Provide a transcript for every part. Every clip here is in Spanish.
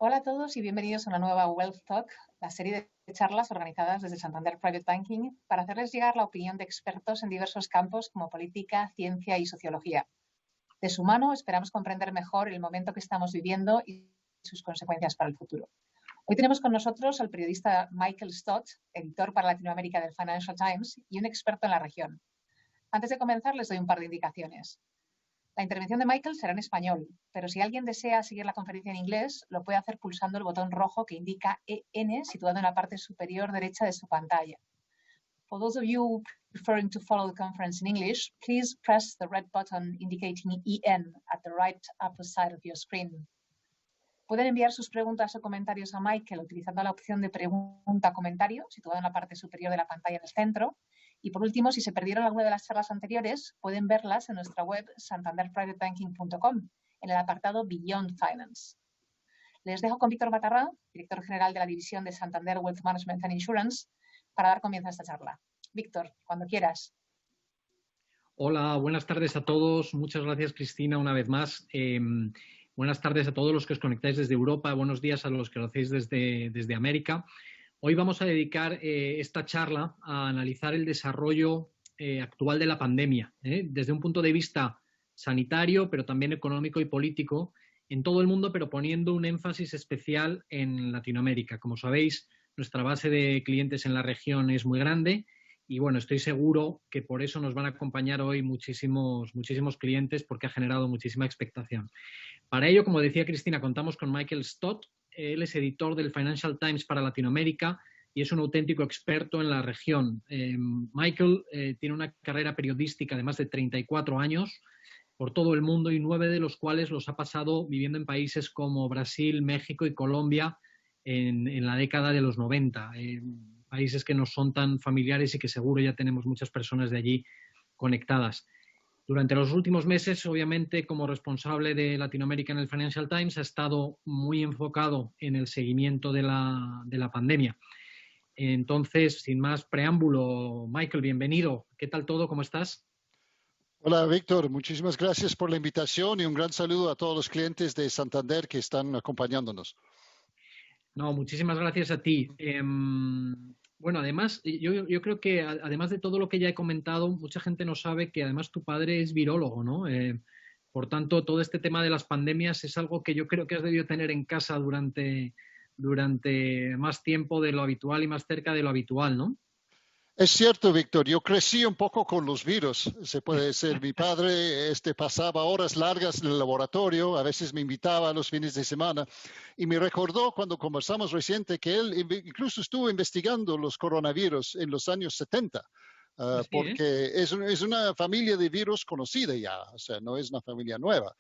Hola a todos y bienvenidos a una nueva Wealth Talk, la serie de charlas organizadas desde Santander Private Banking para hacerles llegar la opinión de expertos en diversos campos como política, ciencia y sociología. De su mano esperamos comprender mejor el momento que estamos viviendo y sus consecuencias para el futuro. Hoy tenemos con nosotros al periodista Michael Stott, editor para Latinoamérica del Financial Times y un experto en la región. Antes de comenzar les doy un par de indicaciones. La intervención de Michael será en español, pero si alguien desea seguir la conferencia en inglés, lo puede hacer pulsando el botón rojo que indica EN situado en la parte superior derecha de su pantalla. For those of you preferring to follow the conference in English, please press the red button indicating EN at the right upper side of your screen. Pueden enviar sus preguntas o comentarios a Michael utilizando la opción de pregunta-comentario situada en la parte superior de la pantalla en el centro. Y por último, si se perdieron alguna de las charlas anteriores, pueden verlas en nuestra web santanderprivatebanking.com en el apartado Beyond Finance. Les dejo con Víctor Matarrán, director general de la división de Santander Wealth Management and Insurance, para dar comienzo a esta charla. Víctor, cuando quieras. Hola, buenas tardes a todos. Muchas gracias, Cristina, una vez más. Buenas tardes a todos los que os conectáis desde Europa. Buenos días a los que lo hacéis desde América. Hoy vamos a dedicar esta charla a analizar el desarrollo actual de la pandemia, desde un punto de vista sanitario, pero también económico y político en todo el mundo, pero poniendo un énfasis especial en Latinoamérica. Como sabéis, nuestra base de clientes en la región es muy grande y, bueno, estoy seguro que por eso nos van a acompañar hoy muchísimos clientes porque ha generado muchísima expectación. Para ello, como decía Cristina, contamos con Michael Stott. Él es editor del Financial Times para Latinoamérica y es un auténtico experto en la región. Michael tiene una carrera periodística de más de 34 años por todo el mundo y 9 de los cuales los ha pasado viviendo en países como Brasil, México y Colombia en la década de los 90. Países que no son tan familiares y que seguro ya tenemos muchas personas de allí conectadas. Durante los últimos meses, obviamente, como responsable de Latinoamérica en el Financial Times, ha estado muy enfocado en el seguimiento de la pandemia. Entonces, sin más preámbulo, Michael, bienvenido. ¿Qué tal todo? ¿Cómo estás? Hola, Víctor. Muchísimas gracias por la invitación y un gran saludo a todos los clientes de Santander que están acompañándonos. No, muchísimas gracias a ti. Bueno, además, yo creo que además de todo lo que ya he comentado, mucha gente no sabe que además tu padre es virólogo, ¿no? Por tanto, todo este tema de las pandemias es algo que yo creo que has debido tener en casa durante más tiempo de lo habitual y más cerca de lo habitual, ¿no? Es cierto, Víctor. Yo crecí un poco con los virus, se puede decir. Mi padre pasaba horas largas en el laboratorio, a veces me invitaba a los fines de semana y me recordó cuando conversamos reciente que él incluso estuvo investigando los coronavirus en los años 70. Porque es una familia de virus conocida ya, o sea, no es una familia nueva.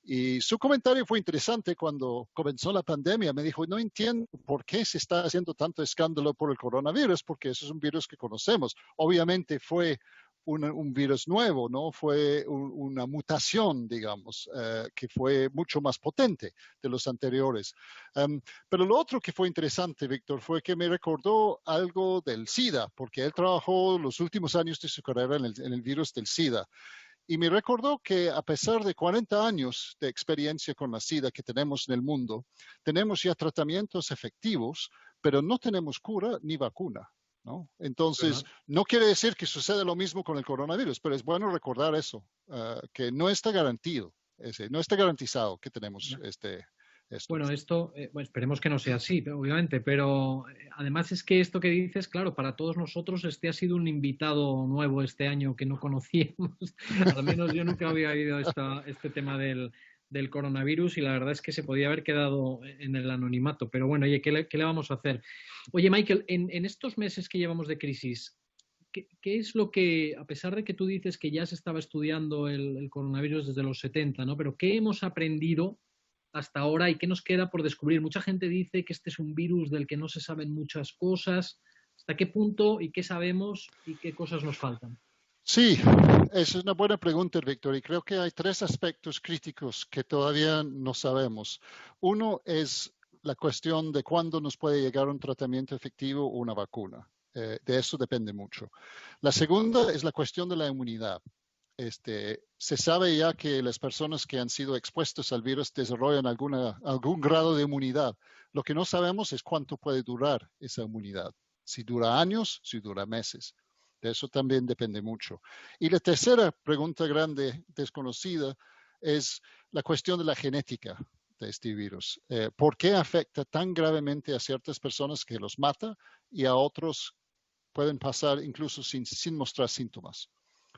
Y su comentario fue interesante cuando comenzó la pandemia. Me dijo, no entiendo por qué se está haciendo tanto escándalo por el coronavirus, porque eso es un virus que conocemos. Obviamente fue un virus nuevo, ¿no? Fue una mutación, digamos, que fue mucho más potente de los anteriores. Pero lo otro que fue interesante, Víctor, fue que me recordó algo del SIDA, porque él trabajó los últimos años de su carrera en el virus del SIDA. Y me recordó que a pesar de 40 años de experiencia con la SIDA que tenemos en el mundo, tenemos ya tratamientos efectivos, pero no tenemos cura ni vacuna, ¿no? Entonces, no quiere decir que suceda lo mismo con el coronavirus, pero es bueno recordar eso, que no está garantizado que tenemos esto. Bueno, esto, bueno, esperemos que no sea así, obviamente, pero además es que esto que dices, claro, para todos nosotros ha sido un invitado nuevo este año que no conocíamos. Al menos yo nunca había oído este tema del coronavirus y la verdad es que se podía haber quedado en el anonimato. Pero bueno, oye, ¿qué le vamos a hacer? Oye, Michael, en estos meses que llevamos de crisis, ¿qué es lo que, a pesar de que tú dices que ya se estaba estudiando el coronavirus desde los 70, ¿no? Pero ¿qué hemos aprendido hasta ahora y qué nos queda por descubrir? Mucha gente dice que este es un virus del que no se saben muchas cosas. ¿Hasta qué punto y qué sabemos y qué cosas nos faltan? Sí, esa es una buena pregunta, Víctor, y creo que hay 3 aspectos críticos que todavía no sabemos. Uno es la cuestión de cuándo nos puede llegar un tratamiento efectivo o una vacuna. De eso depende mucho. La segunda es la cuestión de la inmunidad. se sabe ya que las personas que han sido expuestas al virus desarrollan algún grado de inmunidad. Lo que no sabemos es cuánto puede durar esa inmunidad. Si dura años, si dura meses. De eso también depende mucho. Y la tercera pregunta grande desconocida es la cuestión de la genética de este virus. ¿Por qué afecta tan gravemente a ciertas personas que los mata y a otros pueden pasar incluso sin mostrar síntomas?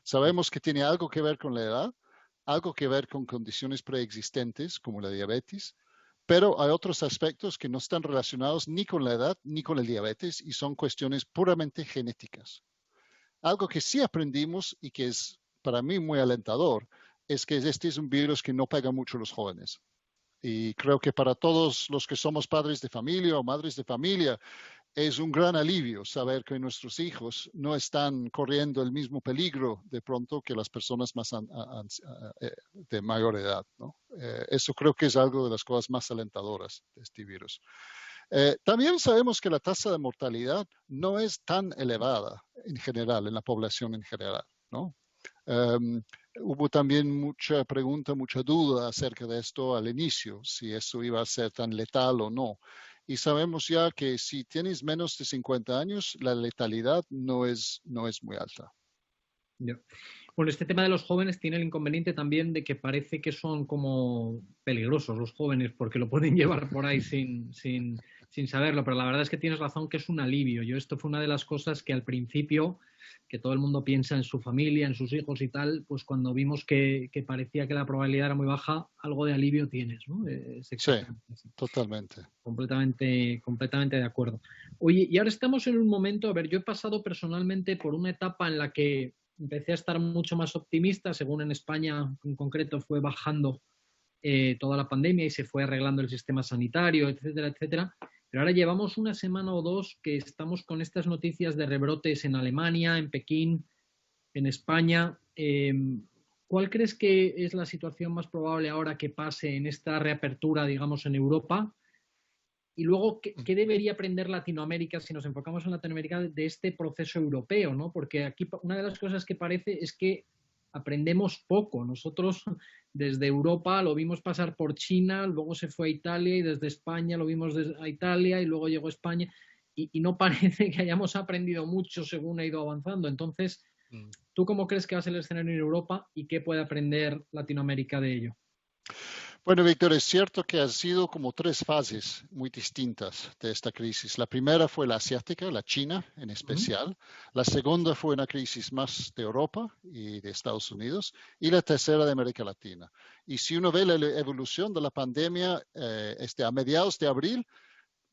Sabemos que tiene algo que ver con la edad, algo que ver con condiciones preexistentes como la diabetes, pero hay otros aspectos que no están relacionados ni con la edad ni con la diabetes y son cuestiones puramente genéticas. Algo que sí aprendimos y que es para mí muy alentador es que este es un virus que no pega mucho a los jóvenes. Y creo que para todos los que somos padres de familia o madres de familia, es un gran alivio saber que nuestros hijos no están corriendo el mismo peligro de pronto que las personas más de mayor edad, ¿no? Eso creo que es algo de las cosas más alentadoras de este virus. También sabemos que la tasa de mortalidad no es tan elevada en general, en la población en general, ¿no? Hubo también mucha pregunta, mucha duda acerca de esto al inicio, si eso iba a ser tan letal o no. Y sabemos ya que si tienes menos de 50 años, la letalidad no es muy alta. Yeah. Bueno, este tema de los jóvenes tiene el inconveniente también de que parece que son como peligrosos los jóvenes porque lo pueden llevar por ahí sin saberlo, pero la verdad es que tienes razón que es un alivio. Esto fue una de las cosas que al principio, que todo el mundo piensa en su familia, en sus hijos y tal, pues cuando vimos que parecía que la probabilidad era muy baja, algo de alivio tienes, ¿no? Sí, totalmente. Completamente de acuerdo. Oye, y ahora estamos en un momento, a ver, yo he pasado personalmente por una etapa en la que empecé a estar mucho más optimista, según en España en concreto fue bajando toda la pandemia y se fue arreglando el sistema sanitario, etcétera, etcétera. Pero ahora llevamos una semana o dos que estamos con estas noticias de rebrotes en Alemania, en Pekín, en España. ¿Cuál crees que es la situación más probable ahora que pase en esta reapertura, digamos, en Europa? Y luego, ¿qué debería aprender Latinoamérica si nos enfocamos en Latinoamérica de este proceso europeo, ¿no? Porque aquí una de las cosas que parece es que aprendemos poco. Nosotros desde Europa lo vimos pasar por China, luego se fue a Italia y desde España lo vimos a Italia y luego llegó a España y no parece que hayamos aprendido mucho según ha ido avanzando. Entonces, ¿tú cómo crees que va a ser el escenario en Europa y qué puede aprender Latinoamérica de ello? Bueno, Víctor, es cierto que han sido como tres fases muy distintas de esta crisis. La primera fue la asiática, la China en especial. La segunda fue una crisis más de Europa y de Estados Unidos. Y la tercera de América Latina. Y si uno ve la evolución de la pandemia a mediados de abril,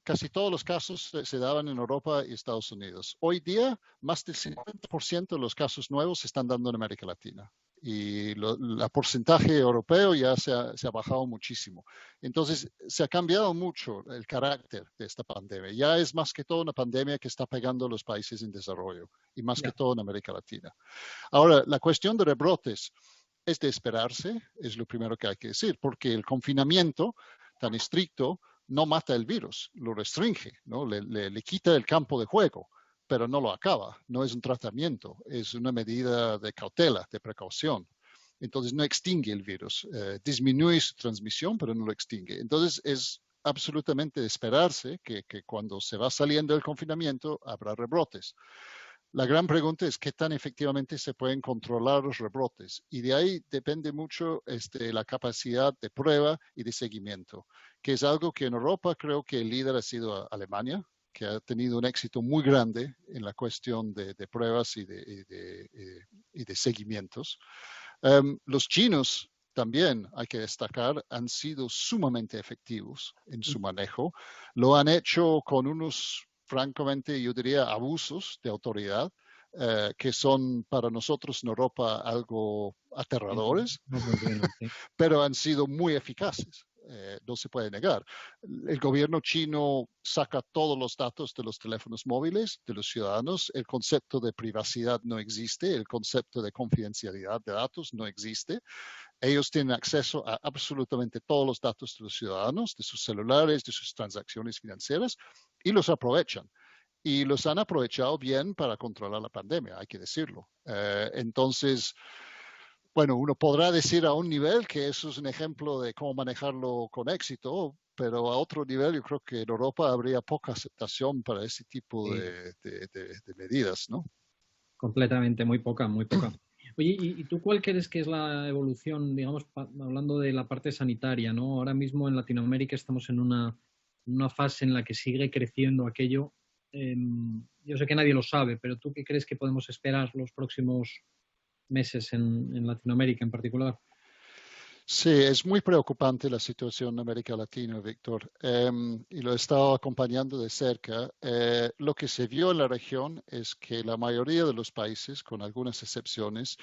casi todos los casos se daban en Europa y Estados Unidos. Hoy día, más del 50% de los casos nuevos se están dando en América Latina. Y el porcentaje europeo ya se ha bajado muchísimo. Entonces, se ha cambiado mucho el carácter de esta pandemia. Ya es más que todo una pandemia que está pegando a los países en desarrollo y más que todo en América Latina. Ahora, la cuestión de rebrotes es de esperarse, es lo primero que hay que decir, porque el confinamiento tan estricto no mata el virus, lo restringe, ¿no? Le quita el campo de juego, pero no lo acaba, no es un tratamiento, es una medida de cautela, de precaución. Entonces no extingue el virus, disminuye su transmisión, pero no lo extingue. Entonces es absolutamente de esperarse que cuando se va saliendo del confinamiento habrá rebrotes. La gran pregunta es qué tan efectivamente se pueden controlar los rebrotes y de ahí depende mucho la capacidad de prueba y de seguimiento, que es algo que en Europa creo que el líder ha sido Alemania, que ha tenido un éxito muy grande en la cuestión de pruebas y de seguimientos. Los chinos también, hay que destacar, han sido sumamente efectivos en su manejo. Lo han hecho con unos, francamente, yo diría, abusos de autoridad, que son para nosotros en Europa algo aterradores, pero han sido muy eficaces. No se puede negar. El gobierno chino saca todos los datos de los teléfonos móviles de los ciudadanos. El concepto de privacidad no existe. El concepto de confidencialidad de datos no existe. Ellos tienen acceso a absolutamente todos los datos de los ciudadanos, de sus celulares, de sus transacciones financieras, y los aprovechan. Y los han aprovechado bien para controlar la pandemia, hay que decirlo. Entonces, Bueno, uno podrá decir a un nivel que eso es un ejemplo de cómo manejarlo con éxito, pero a otro nivel yo creo que en Europa habría poca aceptación para ese tipo Sí, de medidas, ¿no? completamente, muy poca, muy poca. Oye, ¿y tú cuál crees que es la evolución, digamos, hablando de la parte sanitaria, ¿no? Ahora mismo en Latinoamérica estamos en una fase en la que sigue creciendo aquello. Yo sé que nadie lo sabe, pero ¿tú qué crees que podemos esperar los próximos meses en Latinoamérica en particular? Sí, es muy preocupante la situación en América Latina, Víctor, y lo he estado acompañando de cerca. Lo que se vio en la región es que la mayoría de los países, con algunas excepciones,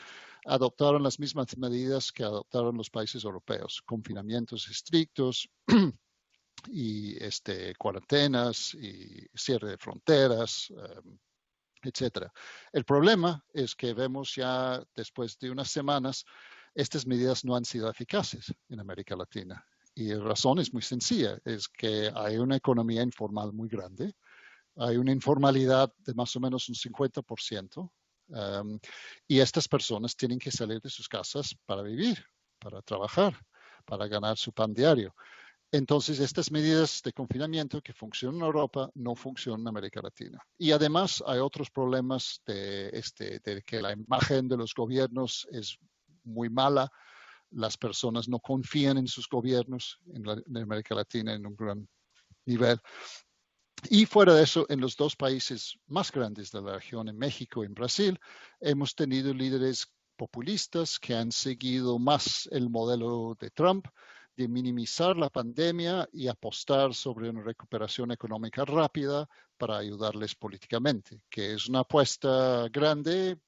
adoptaron las mismas medidas que adoptaron los países europeos, confinamientos estrictos y cuarentenas y cierre de fronteras, etcétera. El problema es que vemos ya después de unas semanas, estas medidas no han sido eficaces en América Latina. Y la razón es muy sencilla, es que hay una economía informal muy grande, hay una informalidad de más o menos un 50%, y estas personas tienen que salir de sus casas para vivir, para trabajar, para ganar su pan diario. Entonces, estas medidas de confinamiento que funcionan en Europa no funcionan en América Latina. Y además hay otros problemas de que la imagen de los gobiernos es muy mala. Las personas no confían en sus gobiernos en América Latina en un gran nivel. Y fuera de eso, en los dos países más grandes de la región, en México y en Brasil, hemos tenido líderes populistas que han seguido más el modelo de Trump de minimizar la pandemia y apostar sobre una recuperación económica rápida para ayudarles políticamente, que es una apuesta grande,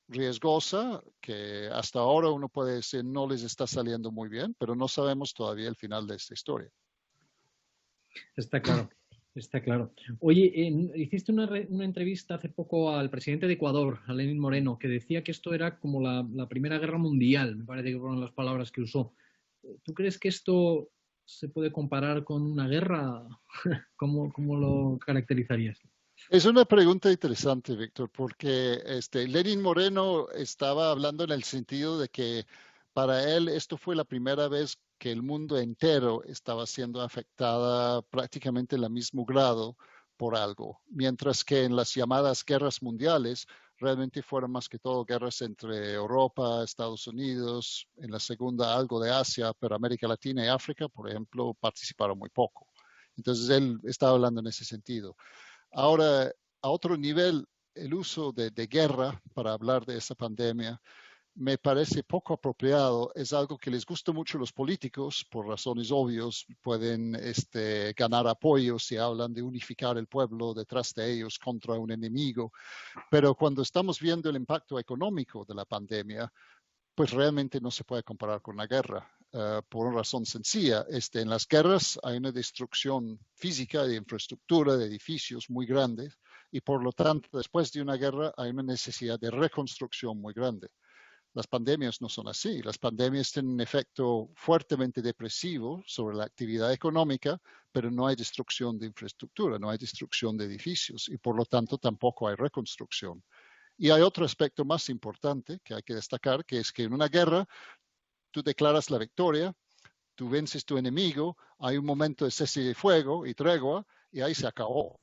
riesgosa, que hasta ahora uno puede decir no les está saliendo muy bien, pero no sabemos todavía el final de esta historia. Está claro, está claro. Oye, hiciste una entrevista hace poco al presidente de Ecuador, a Lenín Moreno, que decía que esto era como la Primera Guerra Mundial, me parece que fueron las palabras que usó. ¿Tú crees que esto se puede comparar con una guerra? ¿Cómo lo caracterizarías? Es una pregunta interesante, Víctor, porque Lenin Moreno estaba hablando en el sentido de que para él esto fue la primera vez que el mundo entero estaba siendo afectada prácticamente en el mismo grado por algo, mientras que en las llamadas guerras mundiales realmente fueron más que todo guerras entre Europa, Estados Unidos, en la segunda algo de Asia, pero América Latina y África, por ejemplo, participaron muy poco. Entonces él estaba hablando en ese sentido. Ahora, a otro nivel, el uso de guerra para hablar de esa pandemia me parece poco apropiado. Es algo que les gusta mucho a los políticos, por razones obvias. Pueden ganar apoyo si hablan de unificar el pueblo detrás de ellos contra un enemigo. Pero cuando estamos viendo el impacto económico de la pandemia, pues realmente no se puede comparar con la guerra. Por una razón sencilla, en las guerras hay una destrucción física de infraestructura, de edificios muy grandes, y por lo tanto, después de una guerra hay una necesidad de reconstrucción muy grande. Las pandemias no son así. Las pandemias tienen un efecto fuertemente depresivo sobre la actividad económica, pero no hay destrucción de infraestructura, no hay destrucción de edificios, y por lo tanto tampoco hay reconstrucción. Y hay otro aspecto más importante que hay que destacar, que es que en una guerra tú declaras la victoria, tú vences tu enemigo, hay un momento de cese de fuego y tregua, y ahí se acabó.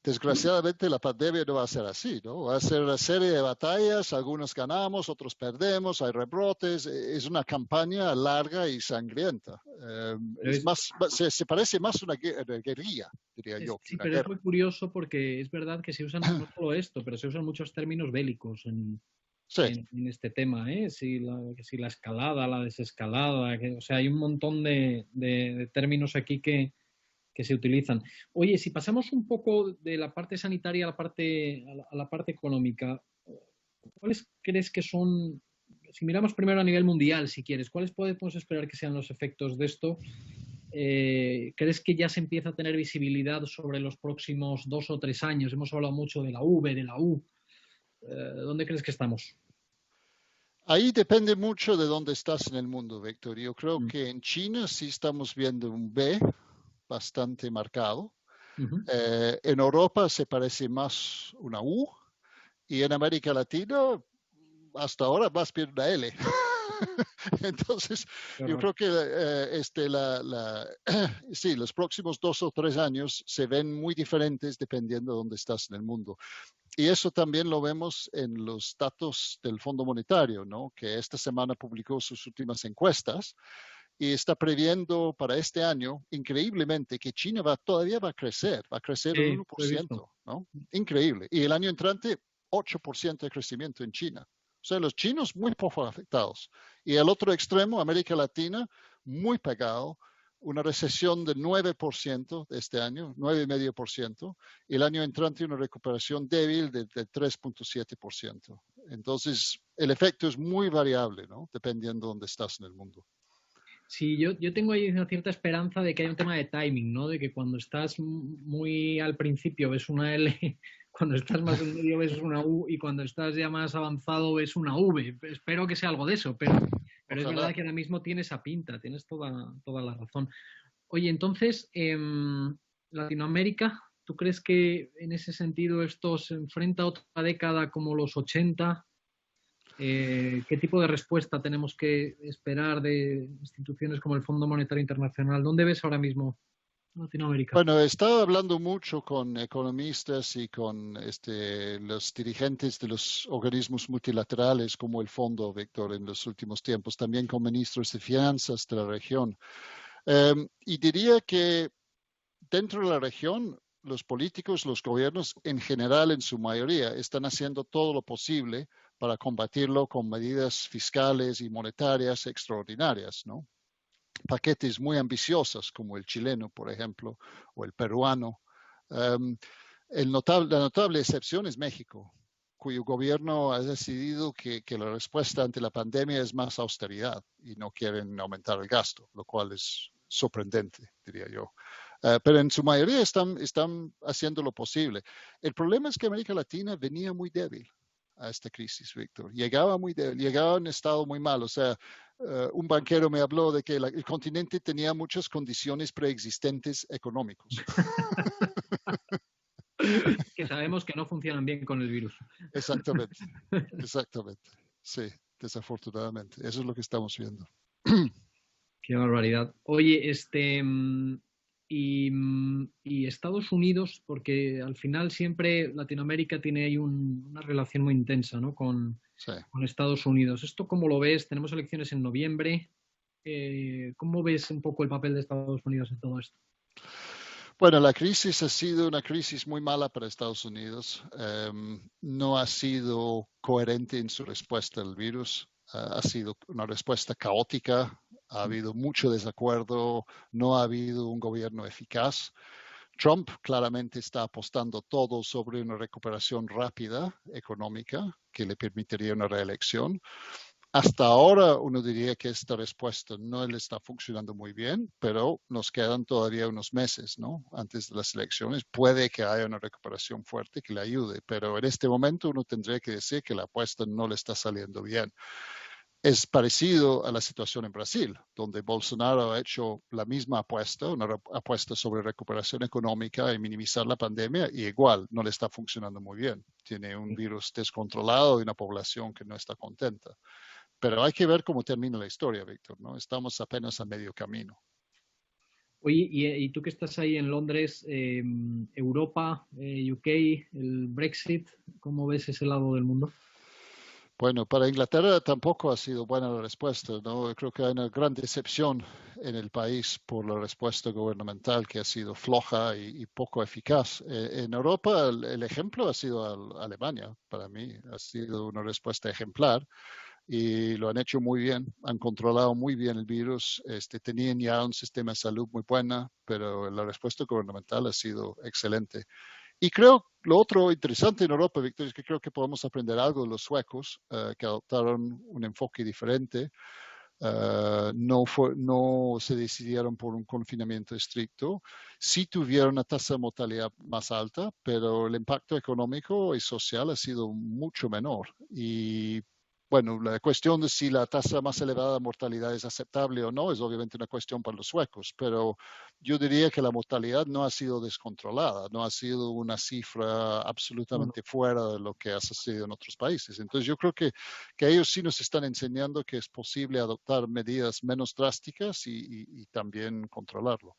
Desgraciadamente la pandemia no va a ser así, ¿no? Va a ser una serie de batallas, algunos ganamos, otros perdemos, hay rebrotes, es una campaña larga y sangrienta. Pero Se parece más a una guerrilla, diría yo, que sí, una pero es guerra. muy curioso porque es verdad que se usan no solo esto, pero se usan muchos términos bélicos Sí. en este tema, ¿eh? Si la escalada, la desescalada, o sea, hay un montón de términos aquí que se utilizan. Oye, si pasamos un poco de la parte sanitaria a la parte económica, ¿cuáles crees que son, si miramos primero a nivel mundial, si quieres, cuáles podemos esperar que sean los efectos de esto? ¿Crees que ya se empieza a tener visibilidad sobre los próximos 2 o 3 años? Hemos hablado mucho de la V, de la U. ¿Dónde crees que estamos? Ahí depende mucho de dónde estás en el mundo, Víctor. Yo creo que en China sí estamos viendo un B bastante marcado. Uh-huh. En Europa se parece más una U y en América Latina hasta ahora más bien una L. Entonces, yo creo que sí, los próximos 2 o 3 años se ven muy diferentes dependiendo de dónde estás en el mundo. Y eso también lo vemos en los datos del Fondo Monetario, ¿no? Que esta semana publicó sus últimas encuestas y está previendo para este año, increíblemente, que China todavía va a crecer un Sí, lo he 1%, visto. ¿no? Increíble. Y el año entrante, 8% de crecimiento en China. O sea, los chinos muy poco afectados. Y al otro extremo, América Latina, muy pegado, una recesión de 9% de este año, 9,5%, y el año entrante una recuperación débil de 3,7%. Entonces, el efecto es muy variable, ¿no? Dependiendo de dónde estás en el mundo. Sí, yo tengo ahí una cierta esperanza de que hay un tema de timing, ¿no? De que cuando estás muy al principio ves una L, cuando estás más en medio ves una U y cuando estás ya más avanzado ves una V. Espero que sea algo de eso, pero es verdad Ojalá. que ahora mismo tiene esa pinta, tienes toda la razón. Oye, entonces, Latinoamérica, ¿tú crees que en ese sentido esto se enfrenta a otra década como los 80? ¿Qué tipo de respuesta tenemos que esperar de instituciones como el Fondo Monetario Internacional? ¿Dónde ves ahora mismo Latinoamérica? Bueno, he estado hablando mucho con economistas y con los dirigentes de los organismos multilaterales como el Fondo, Víctor, en los últimos tiempos, también con ministros de finanzas de la región. Y diría que dentro de la región, los políticos, los gobiernos en general, en su mayoría, están haciendo todo lo posible para combatirlo con medidas fiscales y monetarias extraordinarias, ¿no? Paquetes muy ambiciosos como el chileno, por ejemplo, o el peruano. Um, la notable excepción es México, cuyo gobierno ha decidido que la respuesta ante la pandemia es más austeridad y no quieren aumentar el gasto, lo cual es sorprendente, diría yo. Pero en su mayoría están haciendo lo posible. El problema es que América Latina venía muy débil a esta crisis, Víctor. Llegaba muy débil, llegaba en estado muy mal. O sea, un banquero me habló de que el continente tenía muchas condiciones preexistentes económicos. Que sabemos que no funcionan bien con el virus. Exactamente, exactamente. Sí, desafortunadamente. Eso es lo que estamos viendo. Qué barbaridad. Oye, y Estados Unidos, porque al final siempre Latinoamérica tiene ahí una relación muy intensa, ¿no? Sí. Con Estados Unidos. ¿Esto cómo lo ves? Tenemos elecciones en noviembre. ¿Cómo ves un poco el papel de Estados Unidos en todo esto? Bueno, la crisis ha sido una crisis muy mala para Estados Unidos. No ha sido coherente en su respuesta al virus. Ha sido una respuesta caótica. Ha habido mucho desacuerdo. No ha habido un gobierno eficaz. Trump claramente está apostando todo sobre una recuperación rápida económica que le permitiría una reelección. Hasta ahora uno diría que esta respuesta no le está funcionando muy bien, pero nos quedan todavía unos meses, ¿no? Antes de las elecciones. Puede que haya una recuperación fuerte que le ayude, pero en este momento uno tendría que decir que la apuesta no le está saliendo bien. Es parecido a la situación en Brasil, donde Bolsonaro ha hecho la misma apuesta, una apuesta sobre recuperación económica y minimizar la pandemia, y igual no le está funcionando muy bien. Tiene un virus descontrolado y una población que no está contenta. Pero hay que ver cómo termina la historia, Víctor, ¿no? Estamos apenas a medio camino. Oye, y tú que estás ahí en Londres, Europa, UK, el Brexit, ¿cómo ves ese lado del mundo? Bueno, para Inglaterra tampoco ha sido buena la respuesta, ¿no? Creo que hay una gran decepción en el país por la respuesta gubernamental que ha sido floja y poco eficaz. En Europa el ejemplo ha sido Alemania, para mí, ha sido una respuesta ejemplar y lo han hecho muy bien, han controlado muy bien el virus, tenían ya un sistema de salud muy buena, pero la respuesta gubernamental ha sido excelente. Y creo, lo otro interesante en Europa, Víctor, es que creo que podemos aprender algo de los suecos, que adoptaron un enfoque diferente. No se decidieron por un confinamiento estricto. Sí tuvieron una tasa de mortalidad más alta, pero el impacto económico y social ha sido mucho menor. Y bueno, la cuestión de si la tasa más elevada de mortalidad es aceptable o no es obviamente una cuestión para los suecos, pero yo diría que la mortalidad no ha sido descontrolada, no ha sido una cifra absolutamente fuera de lo que ha sucedido en otros países. Entonces yo creo que ellos sí nos están enseñando que es posible adoptar medidas menos drásticas y también controlarlo.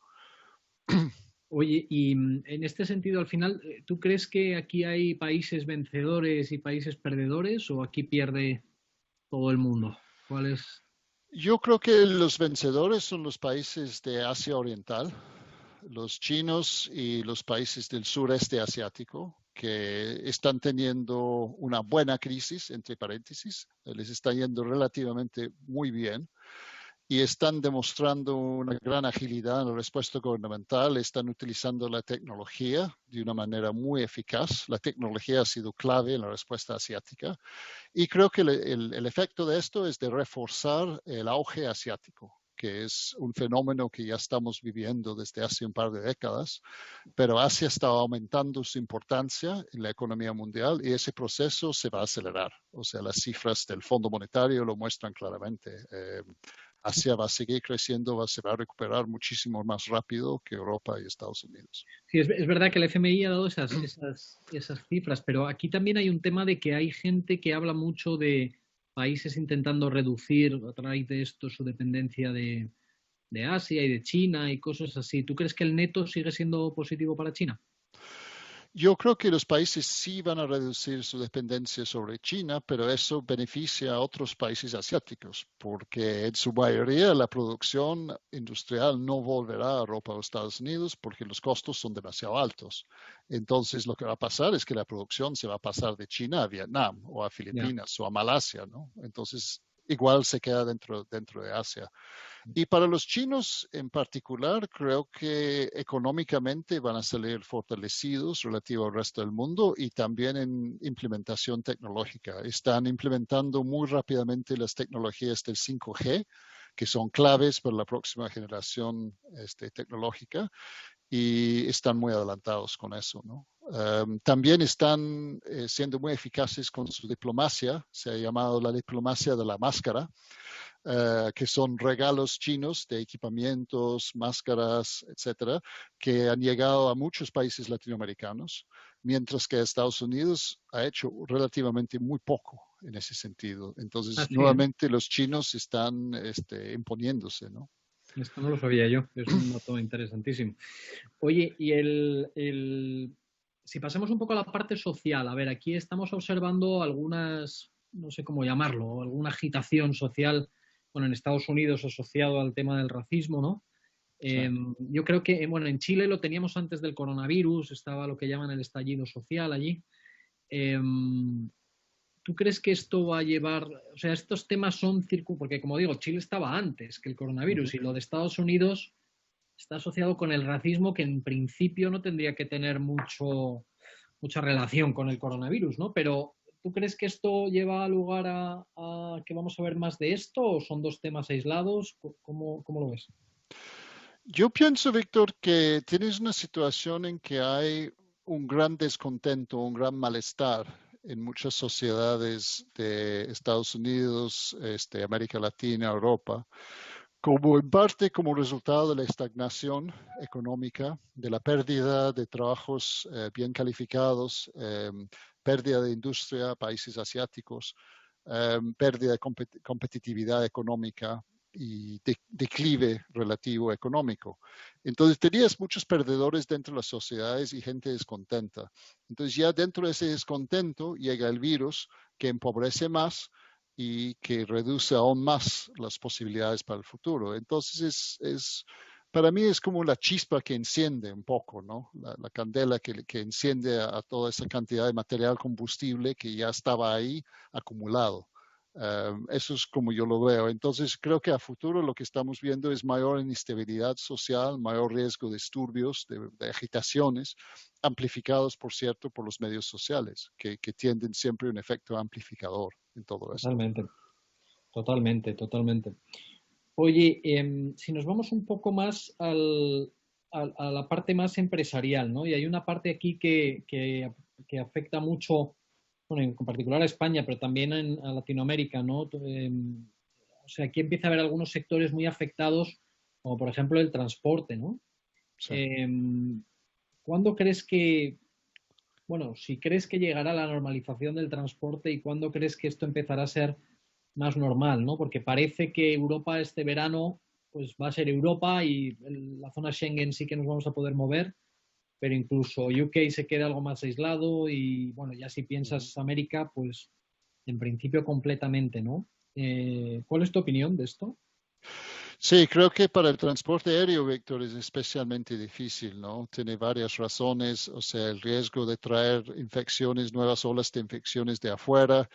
Oye, y en este sentido, al final, ¿tú crees que aquí hay países vencedores y países perdedores o aquí pierde todo el mundo? ¿Cuál es? Yo creo que los vencedores son los países de Asia Oriental, los chinos y los países del sureste asiático, que están teniendo una buena crisis, entre paréntesis, les está yendo relativamente muy bien y están demostrando una gran agilidad en la respuesta gubernamental, están utilizando la tecnología de una manera muy eficaz. La tecnología ha sido clave en la respuesta asiática y creo que el efecto de esto es de reforzar el auge asiático, que es un fenómeno que ya estamos viviendo desde hace un par de décadas, pero Asia está aumentando su importancia en la economía mundial y ese proceso se va a acelerar. O sea, las cifras del Fondo Monetario lo muestran claramente. Asia va a seguir creciendo, se va a recuperar muchísimo más rápido que Europa y Estados Unidos. Sí, es verdad que el FMI ha dado esas cifras, pero aquí también hay un tema de que hay gente que habla mucho de países intentando reducir a raíz de esto su dependencia de Asia y de China y cosas así. ¿Tú crees que el neto sigue siendo positivo para China? Yo creo que los países sí van a reducir su dependencia sobre China, pero eso beneficia a otros países asiáticos, porque en su mayoría la producción industrial no volverá a Europa o Estados Unidos porque los costos son demasiado altos. Entonces lo que va a pasar es que la producción se va a pasar de China a Vietnam o a Filipinas o a Malasia, ¿no? Entonces igual se queda dentro de Asia. Y para los chinos en particular, creo que económicamente van a salir fortalecidos relativo al resto del mundo y también en implementación tecnológica. Están implementando muy rápidamente las tecnologías del 5G, que son claves para la próxima generación tecnológica y están muy adelantados con eso, ¿no? También están siendo muy eficaces con su diplomacia, se ha llamado la diplomacia de la máscara, que son regalos chinos de equipamientos, máscaras, etcétera, que han llegado a muchos países latinoamericanos, mientras que Estados Unidos ha hecho relativamente muy poco en ese sentido. Entonces, nuevamente los chinos están imponiéndose, ¿no? Esto no lo sabía yo, es un dato interesantísimo. Oye, y si pasamos un poco a la parte social, a ver, aquí estamos observando algunas, no sé cómo llamarlo, alguna agitación social, bueno, en Estados Unidos asociado al tema del racismo, ¿no? Sí. Yo creo que, bueno, en Chile lo teníamos antes del coronavirus, estaba lo que llaman el estallido social allí. ¿Tú crees que esto va a llevar, o sea, estos temas son porque como digo, Chile estaba antes que el coronavirus y lo de Estados Unidos está asociado con el racismo que en principio no tendría que tener mucha relación con el coronavirus, ¿no? Pero ¿tú crees que esto lleva lugar a que vamos a ver más de esto o son dos temas aislados? ¿Cómo lo ves? Yo pienso, Víctor, que tienes una situación en que hay un gran descontento, un gran malestar en muchas sociedades de Estados Unidos, América Latina, Europa, como en parte como resultado de la estagnación económica, de la pérdida de trabajos bien calificados, pérdida de industria, países asiáticos, pérdida de competitividad económica y declive relativo económico. Entonces tenías muchos perdedores dentro de las sociedades y gente descontenta. Entonces ya dentro de ese descontento llega el virus que empobrece más y que reduce aún más las posibilidades para el futuro. Entonces para mí es como la chispa que enciende un poco, ¿no? La candela que enciende a toda esa cantidad de material combustible que ya estaba ahí acumulado. Eso es como yo lo veo. Entonces creo que a futuro lo que estamos viendo es mayor inestabilidad social, mayor riesgo de disturbios, de agitaciones, amplificados, por cierto, por los medios sociales, que tienden siempre un efecto amplificador en todo eso. Totalmente. Oye, si nos vamos un poco más a la parte más empresarial, ¿no? Y hay una parte aquí que afecta mucho bueno, en particular a España, pero también a Latinoamérica, ¿no? O sea, aquí empieza a haber algunos sectores muy afectados, como por ejemplo el transporte, ¿no? Sí. ¿Cuándo crees que, bueno, si crees que llegará la normalización del transporte y cuándo crees que esto empezará a ser más normal, ¿no? Porque parece que Europa este verano pues va a ser Europa y la zona Schengen sí que nos vamos a poder mover, pero incluso UK se queda algo más aislado y bueno, ya si piensas América, pues en principio completamente, ¿no? ¿Cuál es tu opinión de esto? Sí, creo que para el transporte aéreo, Víctor, es especialmente difícil, ¿no? Tiene varias razones, o sea, el riesgo de traer infecciones, nuevas olas de infecciones de afuera,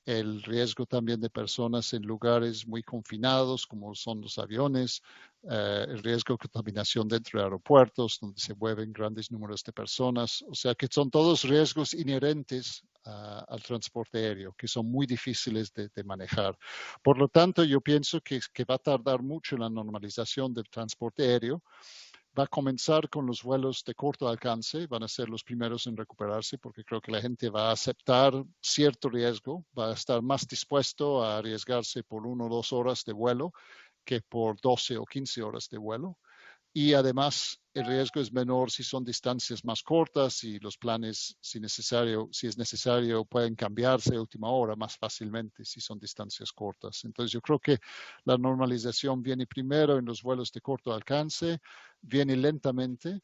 el riesgo también de personas en lugares muy confinados, como son los aviones, el riesgo de contaminación dentro de aeropuertos, donde se mueven grandes números de personas. O sea que son todos riesgos inherentes al transporte aéreo, que son muy difíciles de manejar. Por lo tanto, yo pienso que va a tardar mucho la normalización del transporte aéreo. Va a comenzar con los vuelos de corto alcance, van a ser los primeros en recuperarse porque creo que la gente va a aceptar cierto riesgo, va a estar más dispuesto a arriesgarse por 1 o 2 horas de vuelo que por 12 o 15 horas de vuelo. Y además el riesgo es menor si son distancias más cortas y los planes, si es necesario, pueden cambiarse a última hora más fácilmente si son distancias cortas. Entonces yo creo que la normalización viene primero en los vuelos de corto alcance, viene lentamente,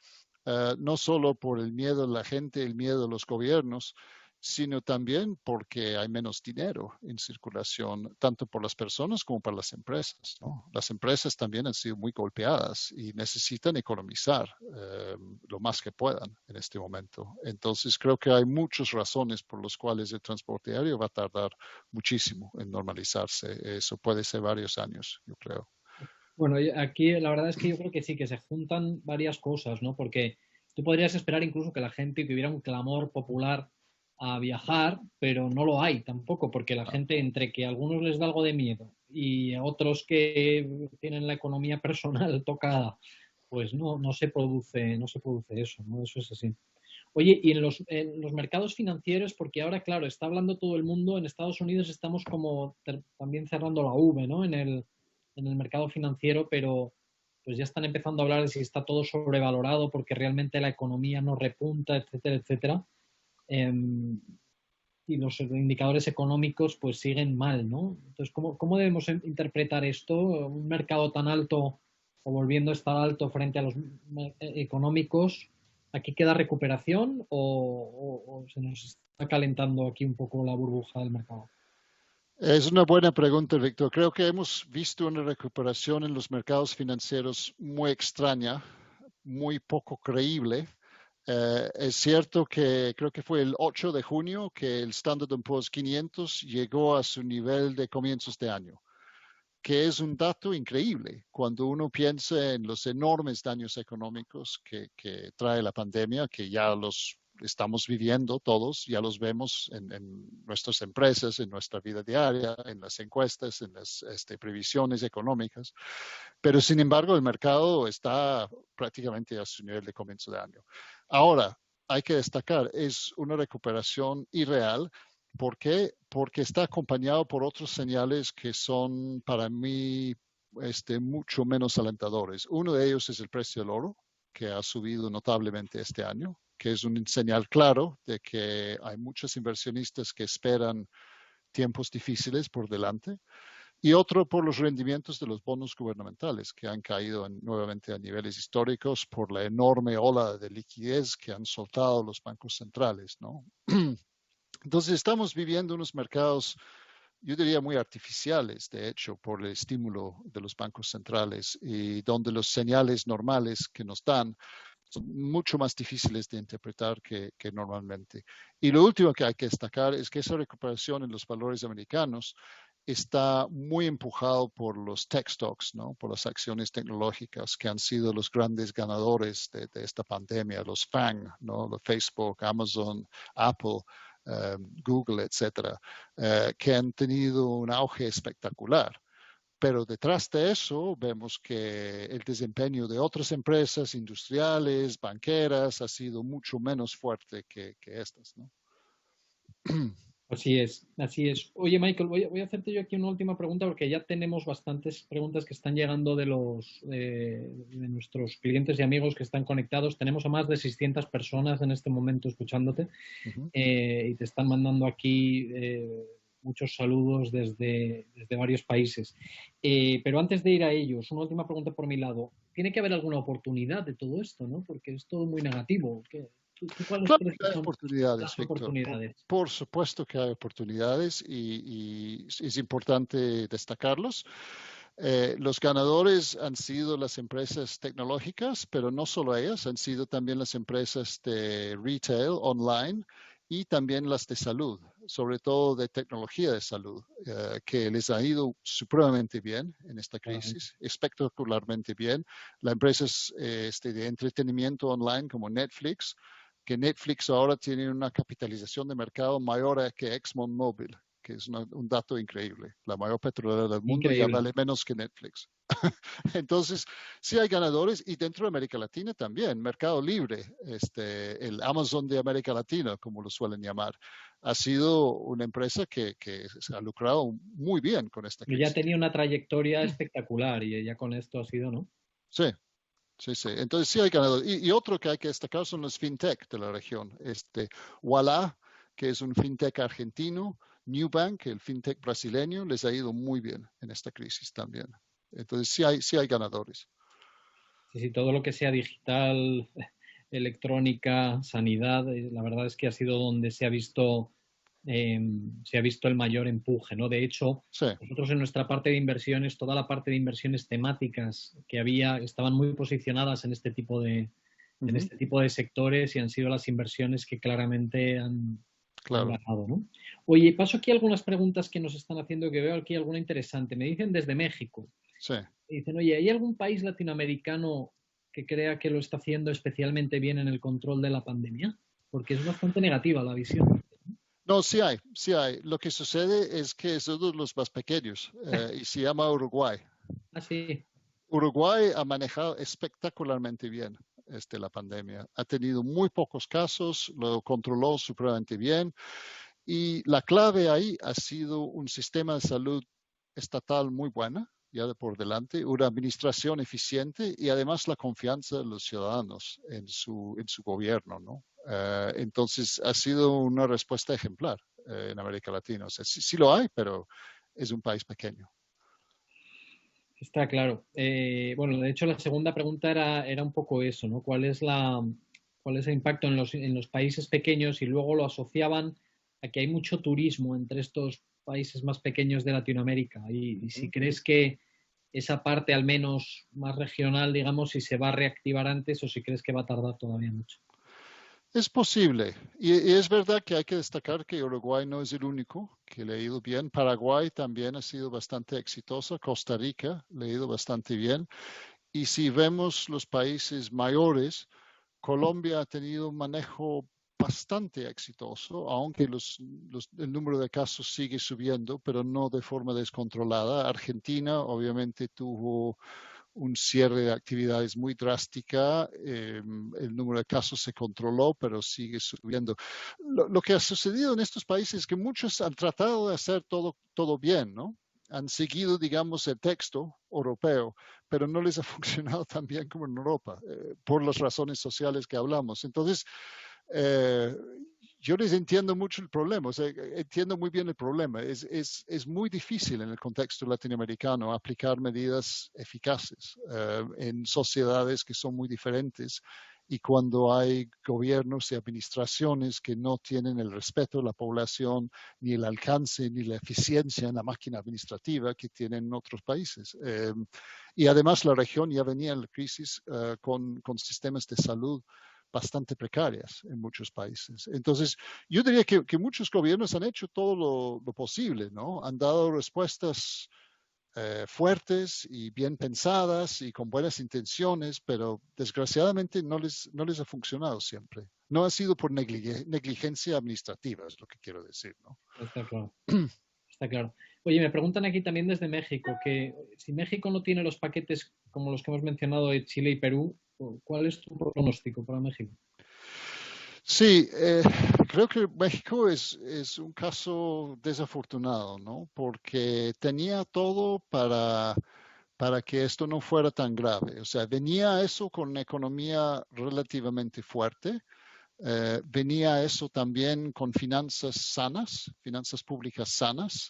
no solo por el miedo de la gente, el miedo de los gobiernos, sino también porque hay menos dinero en circulación, tanto por las personas como para las empresas, ¿no? Las empresas también han sido muy golpeadas y necesitan economizar lo más que puedan en este momento. Entonces, creo que hay muchas razones por las cuales el transporte aéreo va a tardar muchísimo en normalizarse. Eso puede ser varios años, yo creo. Bueno, aquí la verdad es que yo creo que sí, que se juntan varias cosas, ¿no? Porque tú podrías esperar incluso que la gente, que hubiera un clamor popular a viajar, pero no lo hay tampoco, porque la gente, entre que a algunos les da algo de miedo y a otros que tienen la economía personal tocada, pues no se produce eso, ¿no? Eso es así. Oye, y en los mercados financieros, porque ahora, claro, está hablando todo el mundo, en Estados Unidos estamos como también cerrando la V, ¿no? En el mercado financiero, pero pues ya están empezando a hablar de si está todo sobrevalorado porque realmente la economía no repunta, etcétera, etcétera. Y los indicadores económicos pues siguen mal, ¿no? Entonces, ¿cómo debemos interpretar esto? Un mercado tan alto o volviendo a estar alto frente a los económicos, ¿aquí queda recuperación o se nos está calentando aquí un poco la burbuja del mercado? Es una buena pregunta, Víctor. Creo que hemos visto una recuperación en los mercados financieros muy extraña, muy poco creíble. Es cierto que creo que fue el 8 de junio que el Standard & Poor's 500 llegó a su nivel de comienzos de año, que es un dato increíble cuando uno piensa en los enormes daños económicos que trae la pandemia, que ya los estamos viviendo todos, ya los vemos en nuestras empresas, en nuestra vida diaria, en las encuestas, en las previsiones económicas, pero sin embargo el mercado está prácticamente a su nivel de comienzo de año. Ahora, hay que destacar, es una recuperación irreal. ¿Por qué? Porque está acompañado por otros señales que son para mí mucho menos alentadores. Uno de ellos es el precio del oro, que ha subido notablemente este año, que es un señal claro de que hay muchos inversionistas que esperan tiempos difíciles por delante. Y otro por los rendimientos de los bonos gubernamentales, que han caído nuevamente a niveles históricos por la enorme ola de liquidez que han soltado los bancos centrales, ¿no? Entonces estamos viviendo unos mercados, yo diría, muy artificiales, de hecho, por el estímulo de los bancos centrales y donde los señales normales que nos dan son mucho más difíciles de interpretar que normalmente. Y lo último que hay que destacar es que esa recuperación en los valores americanos está muy empujado por los tech stocks, ¿no? Por las acciones tecnológicas que han sido los grandes ganadores de esta pandemia, los FANG, ¿no? Los Facebook, Amazon, Apple, Google, etcétera, que han tenido un auge espectacular. Pero detrás de eso vemos que el desempeño de otras empresas industriales, banqueras, ha sido mucho menos fuerte que estas, ¿no? Así es, así es. Oye, Michael, voy a hacerte yo aquí una última pregunta porque ya tenemos bastantes preguntas que están llegando de nuestros clientes y amigos que están conectados. Tenemos a más de 600 personas en este momento escuchándote y te están mandando aquí muchos saludos desde varios países. Pero antes de ir a ellos, una última pregunta por mi lado. Tiene que haber alguna oportunidad de todo esto, ¿no? Porque es todo muy negativo. ¿Tú cuáles Claro crees que que hay son oportunidades, las Víctor. oportunidades? Por supuesto que hay oportunidades y es importante destacarlos. Los ganadores han sido las empresas tecnológicas, pero no solo ellas, han sido también las empresas de retail online y también las de salud, sobre todo de tecnología de salud, que les ha ido supremamente bien en esta crisis, espectacularmente bien. Las empresas de entretenimiento online como Netflix, que Netflix ahora tiene una capitalización de mercado mayor que ExxonMobil, que es un dato increíble. La mayor petrolera del mundo ya Increíble. vale menos que Netflix. Entonces, sí hay ganadores y dentro de América Latina también. Mercado Libre, el Amazon de América Latina, como lo suelen llamar, ha sido una empresa que se ha lucrado muy bien con esta Y ya crisis. tenía una trayectoria espectacular y ya con esto ha sido, ¿no? Sí, sí, sí. Entonces sí hay ganadores. Y otro que hay que destacar son los fintech de la región. Ualá, que es un fintech argentino, Nubank, el fintech brasileño, les ha ido muy bien en esta crisis también. Entonces sí hay ganadores. Sí, sí, todo lo que sea digital, electrónica, sanidad, la verdad es que ha sido donde se ha visto el mayor empuje, ¿no? De hecho, Sí. nosotros en nuestra parte de inversiones, toda la parte de inversiones temáticas que había, estaban muy posicionadas en este tipo en este tipo de sectores y han sido las inversiones que claramente han Claro. ganado, ¿no? Oye, paso aquí algunas preguntas que nos están haciendo, que veo aquí alguna interesante. Me dicen desde México. Sí. Dicen, oye, ¿hay algún país latinoamericano que crea que lo está haciendo especialmente bien en el control de la pandemia? Porque es bastante negativa la visión. No, sí hay, sí hay. Lo que sucede es que es uno de los más pequeños y se llama Uruguay. Ah, sí. Uruguay ha manejado espectacularmente bien la pandemia. Ha tenido muy pocos casos, lo controló supremamente bien y la clave ahí ha sido un sistema de salud estatal muy buena, ya de por delante, una administración eficiente y además la confianza de los ciudadanos en su gobierno, ¿no? Entonces ha sido una respuesta ejemplar en América Latina. O sea, sí lo hay, pero es un país pequeño. Está claro. Bueno, de hecho, la segunda pregunta era un poco eso, ¿no? ¿Cuál es el impacto en los países pequeños? Y luego lo asociaban a que hay mucho turismo entre estos países más pequeños de Latinoamérica. Y si crees que esa parte, al menos más regional, digamos, si se va a reactivar antes o si crees que va a tardar todavía mucho. Es posible. Y es verdad que hay que destacar que Uruguay no es el único que le ha ido bien. Paraguay también ha sido bastante exitosa. Costa Rica le ha ido bastante bien. Y si vemos los países mayores, Colombia ha tenido un manejo bastante exitoso, aunque el número de casos sigue subiendo, pero no de forma descontrolada. Argentina obviamente tuvo un cierre de actividades muy drástica, el número de casos se controló, pero sigue subiendo. Lo que ha sucedido en estos países es que muchos han tratado de hacer todo bien, ¿no? Han seguido, digamos, el texto europeo, pero no les ha funcionado tan bien como en Europa, por las razones sociales que hablamos. Entonces, yo les entiendo mucho el problema, o sea, entiendo muy bien el problema. Es muy difícil en el contexto latinoamericano aplicar medidas eficaces en sociedades que son muy diferentes y cuando hay gobiernos y administraciones que no tienen el respeto de la población, ni el alcance, ni la eficiencia en la máquina administrativa que tienen otros países. Y además la región ya venía en la crisis con sistemas de salud bastante precarias en muchos países. Entonces, yo diría que muchos gobiernos han hecho todo lo posible, ¿no? Han dado respuestas fuertes y bien pensadas y con buenas intenciones, pero desgraciadamente no les ha funcionado siempre. No ha sido por negligencia administrativa, es lo que quiero decir, ¿no? Está claro. Está claro. Oye, me preguntan aquí también desde México que si México no tiene los paquetes como los que hemos mencionado de Chile y Perú, ¿cuál es tu pronóstico para México? Sí, creo que México es un caso desafortunado, ¿no? Porque tenía todo para que esto no fuera tan grave. O sea, venía eso con una economía relativamente fuerte, venía eso también con finanzas sanas, finanzas públicas sanas,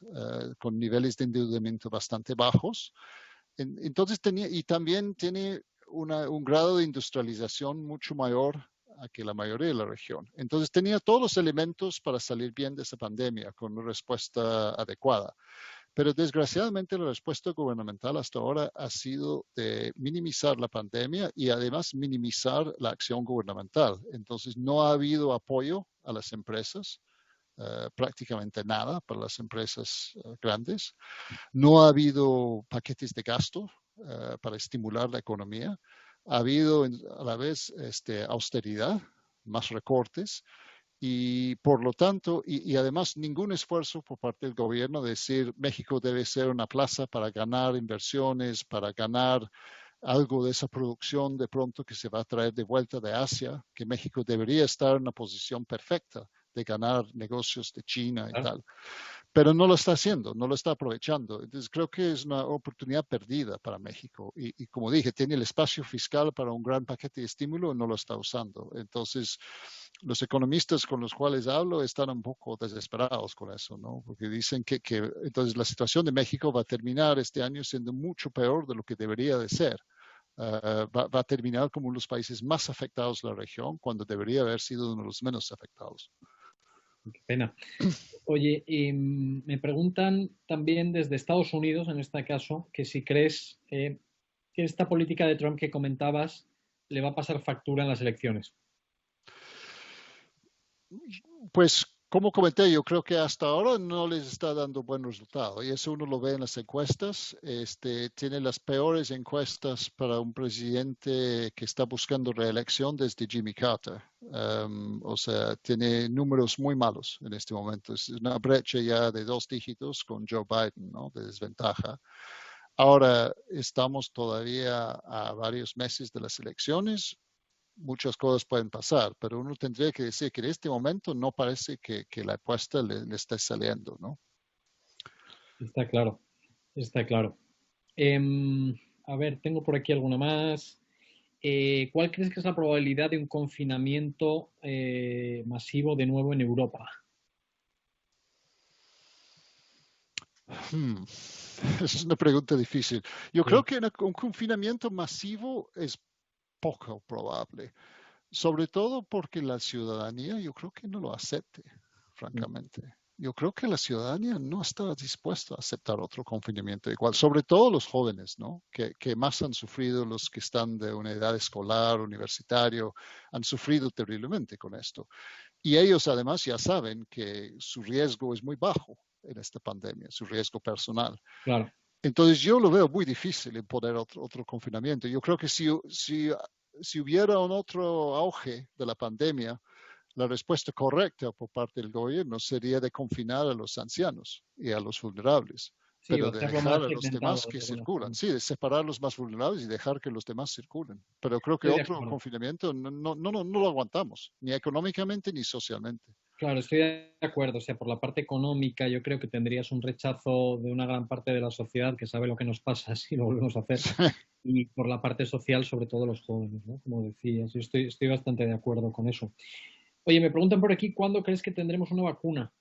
con niveles de endeudamiento bastante bajos. Entonces tenía, y también tiene un grado de industrialización mucho mayor a que la mayoría de la región. Entonces tenía todos los elementos para salir bien de esa pandemia con una respuesta adecuada. Pero desgraciadamente la respuesta gubernamental hasta ahora ha sido de minimizar la pandemia y además minimizar la acción gubernamental. Entonces no ha habido apoyo a las empresas, prácticamente nada para las empresas grandes. No ha habido paquetes de gasto para estimular la economía. Ha habido a la vez austeridad, más recortes y por lo tanto, y además ningún esfuerzo por parte del gobierno de decir México debe ser una plaza para ganar inversiones, para ganar algo de esa producción de pronto que se va a traer de vuelta de Asia, que México debería estar en una posición perfecta de ganar negocios de China y Claro. tal. Pero no lo está haciendo, no lo está aprovechando. Entonces creo que es una oportunidad perdida para México. Y como dije, tiene el espacio fiscal para un gran paquete de estímulo y no lo está usando. Entonces, los economistas con los cuales hablo están un poco desesperados con eso, ¿no? Porque dicen que entonces la situación de México va a terminar este año siendo mucho peor de lo que debería de ser. Va a terminar como uno de los países más afectados de la región cuando debería haber sido uno de los menos afectados. Qué pena. Oye, me preguntan también desde Estados Unidos, en este caso, que si crees que esta política de Trump que comentabas le va a pasar factura en las elecciones. Pues como comenté, yo creo que hasta ahora no les está dando buen resultado y eso uno lo ve en las encuestas. Tiene las peores encuestas para un presidente que está buscando reelección desde Jimmy Carter. O sea, tiene números muy malos en este momento. Es una brecha ya de 2 dígitos con Joe Biden, ¿no? De desventaja. Ahora estamos todavía a varios meses de las elecciones. Muchas cosas pueden pasar, pero uno tendría que decir que en este momento no parece que la apuesta le esté saliendo, ¿no? Está claro, está claro. A ver, tengo por aquí alguna más. ¿Cuál crees que es la probabilidad de un confinamiento masivo de nuevo en Europa? Esa es una pregunta difícil. Yo creo Sí. que un confinamiento masivo es poco probable, sobre todo porque la ciudadanía yo creo que no lo acepte, francamente. Yo creo que la ciudadanía no está dispuesta a aceptar otro confinamiento igual, sobre todo los jóvenes, ¿no? Que más han sufrido, los que están de una edad escolar, universitario, han sufrido terriblemente con esto. Y ellos además ya saben que su riesgo es muy bajo en esta pandemia, su riesgo personal. Claro. Entonces yo lo veo muy difícil imponer otro confinamiento. Yo creo que si hubiera un otro auge de la pandemia, la respuesta correcta por parte del gobierno sería de confinar a los ancianos y a los vulnerables, Sí, o pero de hacerlo dejar más a los segmentado demás de que alguna circulan. forma. Sí, de separar a los más vulnerables y dejar que los demás circulen. Pero creo que Estoy de otro acuerdo. confinamiento no lo aguantamos, ni económicamente ni socialmente. Claro, estoy de acuerdo. O sea, por la parte económica, yo creo que tendrías un rechazo de una gran parte de la sociedad que sabe lo que nos pasa si lo volvemos a hacer. Y por la parte social, sobre todo los jóvenes, ¿no? Como decías, yo estoy bastante de acuerdo con eso. Oye, me preguntan por aquí, ¿cuándo crees que tendremos una vacuna?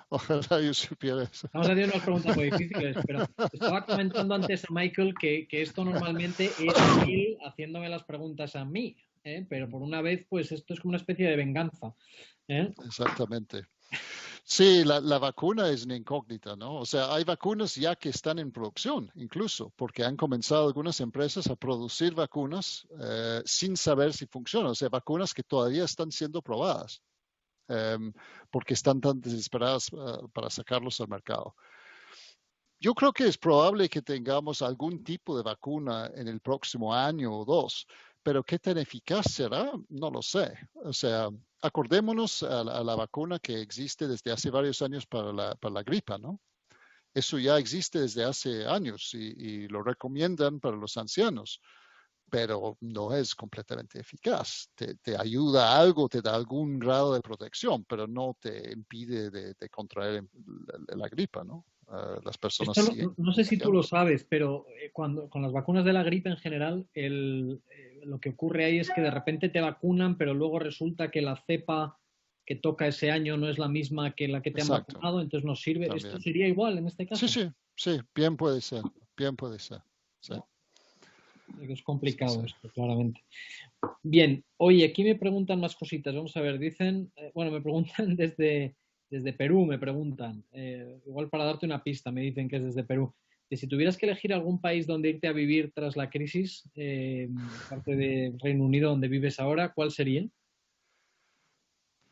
Ojalá yo supiera eso. Estamos haciendo unas preguntas muy difíciles, pero estaba comentando antes a Michael que esto normalmente es él haciéndome las preguntas a mí, ¿eh? Pero por una vez, pues esto es como una especie de venganza, ¿eh? Exactamente. Sí, la vacuna es una incógnita, ¿no? O sea, hay vacunas ya que están en producción, incluso, porque han comenzado algunas empresas a producir vacunas sin saber si funcionan. O sea, vacunas que todavía están siendo probadas, porque están tan desesperadas para sacarlos al mercado. Yo creo que es probable que tengamos algún tipo de vacuna en el próximo año o 2, pero qué tan eficaz será, no lo sé. O sea, acordémonos a la vacuna que existe desde hace varios años para la gripa, ¿no? Eso ya existe desde hace años y lo recomiendan para los ancianos. pero no es completamente eficaz. Te ayuda a algo, te da algún grado de protección, pero no te impide de contraer la gripa, ¿no? Las personas Esto siguen no sé si tú lo contagiándose. sabes, pero con las vacunas de la gripe en general, lo que ocurre ahí es que de repente te vacunan, pero luego resulta que la cepa que toca ese año no es la misma que la que te han Exacto, vacunado, entonces no sirve. ¿Esto también. sería igual en este Sí, caso? sí, sí, bien puede ser, bien puede ser. Sí, No, es sí, complicado sí. esto, claramente. Bien, oye, aquí me preguntan más cositas. Vamos a ver, dicen, bueno, me preguntan desde Perú, me preguntan. Igual para darte una pista, me dicen que es desde Perú. Que si tuvieras que elegir algún país donde irte a vivir tras la crisis, aparte de Reino Unido, donde vives ahora, ¿cuál sería?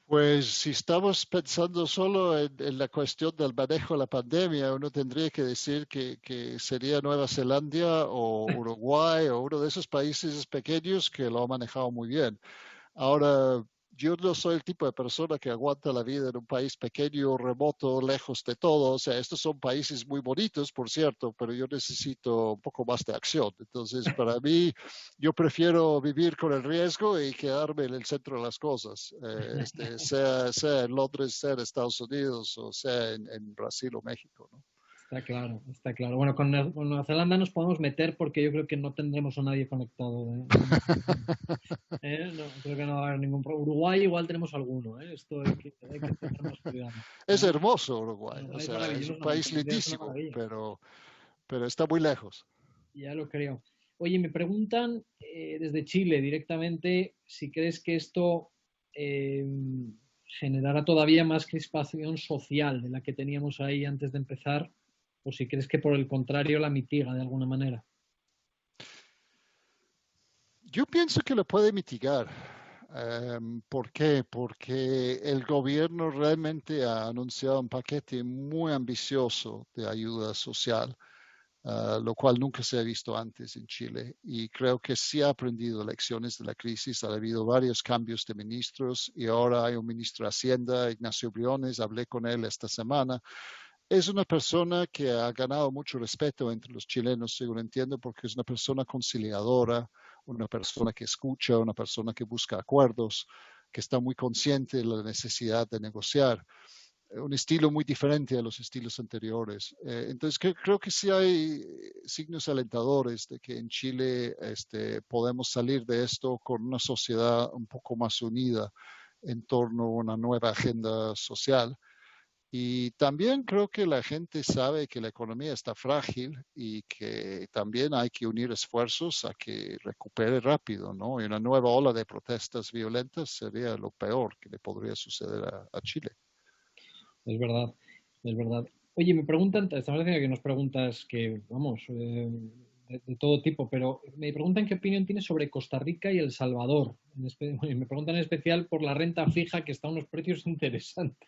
Pues si estamos pensando solo en la cuestión del manejo de la pandemia, uno tendría que decir que sería Nueva Zelanda o Uruguay o uno de esos países pequeños que lo ha manejado muy bien. Ahora, yo no soy el tipo de persona que aguanta la vida en un país pequeño, remoto, lejos de todo. O sea, estos son países muy bonitos, por cierto, pero yo necesito un poco más de acción. Entonces, para mí, yo prefiero vivir con el riesgo y quedarme en el centro de las cosas, sea en Londres, sea en Estados Unidos o sea en Brasil o México, ¿no? Está claro, está claro. Bueno, con Nueva Zelanda nos podemos meter porque yo creo que no tendremos a nadie conectado. No, creo que no va a haber ningún problema. Uruguay igual tenemos alguno, ¿eh? Esto hay que tener más cuidado. Es hermoso Uruguay, o Uruguay es sea, es maravilloso, un la país mentira es una lindísimo, maravilla. pero está muy lejos. Ya lo creo. Oye, me preguntan desde Chile directamente si crees que esto eh, generará todavía más crispación social de la que teníamos ahí antes de empezar, o si crees que por el contrario la mitiga de alguna manera. Yo pienso que lo puede mitigar. ¿Por qué? Porque el gobierno realmente ha anunciado un paquete muy ambicioso de ayuda social, lo cual nunca se ha visto antes en Chile. Y creo que sí ha aprendido lecciones de la crisis. Ha habido varios cambios de ministros y ahora hay un ministro de Hacienda, Ignacio Briones, hablé con él esta semana. Es una persona que ha ganado mucho respeto entre los chilenos, según entiendo, porque es una persona conciliadora, una persona que escucha, una persona que busca acuerdos, que está muy consciente de la necesidad de negociar. Un estilo muy diferente a los estilos anteriores. Entonces, creo que sí hay signos alentadores de que en Chile podemos salir de esto con una sociedad un poco más unida en torno a una nueva agenda social. Y también creo que la gente sabe que la economía está frágil y que también hay que unir esfuerzos a que recupere rápido, ¿no? Y una nueva ola de protestas violentas sería lo peor que le podría suceder a Chile. Es verdad, es verdad. Oye, me preguntan, estamos haciendo aquí unas preguntas que, vamos, de todo tipo, pero me preguntan qué opinión tienes sobre Costa Rica y El Salvador. Me preguntan en especial por la renta fija, que está a unos precios interesantes.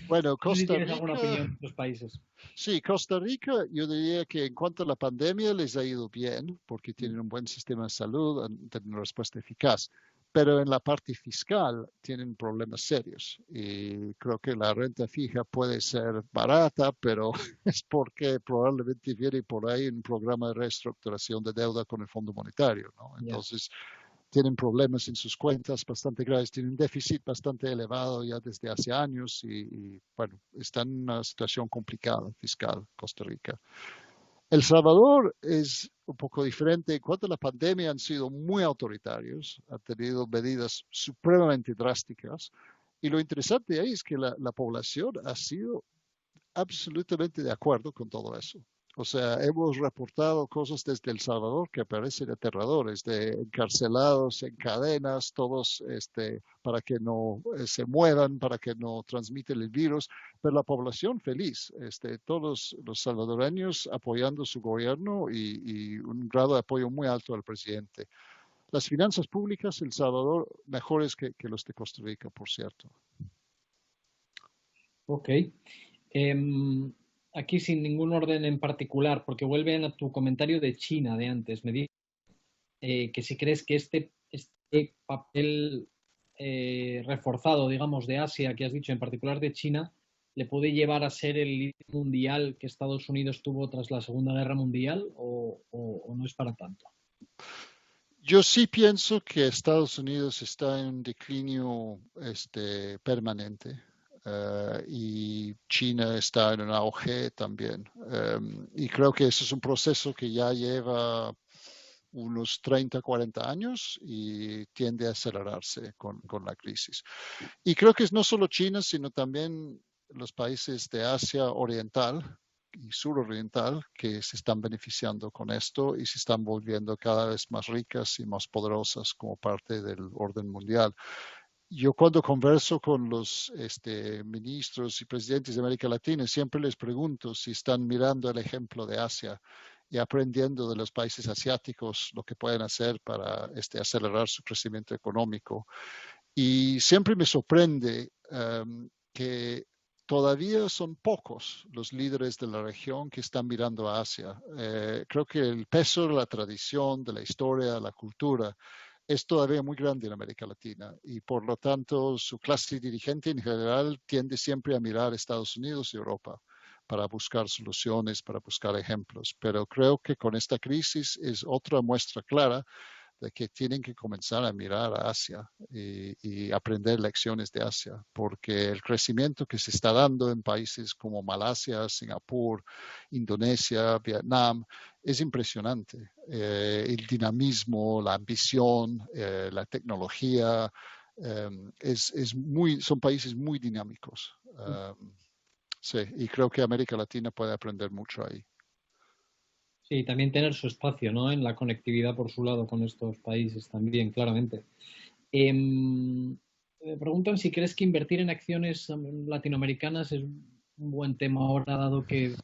Bueno, No sé si Costa tienes alguna Rica, opinión de estos países. sí, Costa Rica, yo diría que en cuanto a la pandemia les ha ido bien porque tienen un buen sistema de salud, tienen una respuesta eficaz, pero en la parte fiscal tienen problemas serios y creo que la renta fija puede ser barata, pero es porque probablemente viene por ahí un programa de reestructuración de deuda con el Fondo Monetario, ¿no? Ya, Entonces, tienen problemas en sus cuentas bastante graves, tienen un déficit bastante elevado ya desde hace años bueno, están en una situación complicada fiscal Costa Rica. El Salvador es un poco diferente. En cuanto a la pandemia, han sido muy autoritarios, han tenido medidas supremamente drásticas. Y lo interesante ahí es que la población ha sido absolutamente de acuerdo con todo eso. O sea, hemos reportado cosas desde El Salvador que parecen aterradores, de encarcelados en cadenas, todos para que no se muevan, para que no transmiten el virus, pero la población feliz, todos los salvadoreños apoyando su gobierno y un grado de apoyo muy alto al presidente. Las finanzas públicas, El Salvador, mejores que los de Costa Rica, por cierto. ok. Em, Aquí sin ningún orden en particular, porque vuelven a tu comentario de China de antes. Me dice que si crees que este papel reforzado, digamos, de Asia, que has dicho, en particular de China, le puede llevar a ser el líder mundial que Estados Unidos tuvo tras la Segunda Guerra Mundial o no es para tanto? Yo sí pienso que Estados Unidos está en un declinio permanente. Y China está en un auge también. Y creo que ese es un proceso que ya lleva unos 30, 40 años y tiende a acelerarse con la crisis. Y creo que es no solo China, sino también los países de Asia Oriental y suroriental que se están beneficiando con esto y se están volviendo cada vez más ricas y más poderosas como parte del orden mundial. Yo cuando converso con los ministros y presidentes de América Latina, siempre les pregunto si están mirando el ejemplo de Asia y aprendiendo de los países asiáticos lo que pueden hacer para acelerar su crecimiento económico. Y siempre me sorprende que todavía son pocos los líderes de la región que están mirando a Asia. Creo que el peso de la tradición, de la historia, de la cultura, es todavía muy grande en América Latina y por lo tanto su clase dirigente en general tiende siempre a mirar a Estados Unidos y Europa para buscar soluciones, para buscar ejemplos. Pero creo que con esta crisis es otra muestra clara de que tienen que comenzar a mirar a Asia y aprender lecciones de Asia, porque el crecimiento que se está dando en países como Malasia, Singapur, Indonesia, Vietnam, es impresionante. El dinamismo, la ambición, la tecnología, son países muy dinámicos. Sí, y creo que América Latina puede aprender mucho ahí. Sí, también tener su espacio, ¿no? En la conectividad por su lado con estos países también, claramente. Me preguntan si crees que invertir en acciones latinoamericanas es un buen tema ahora, dado que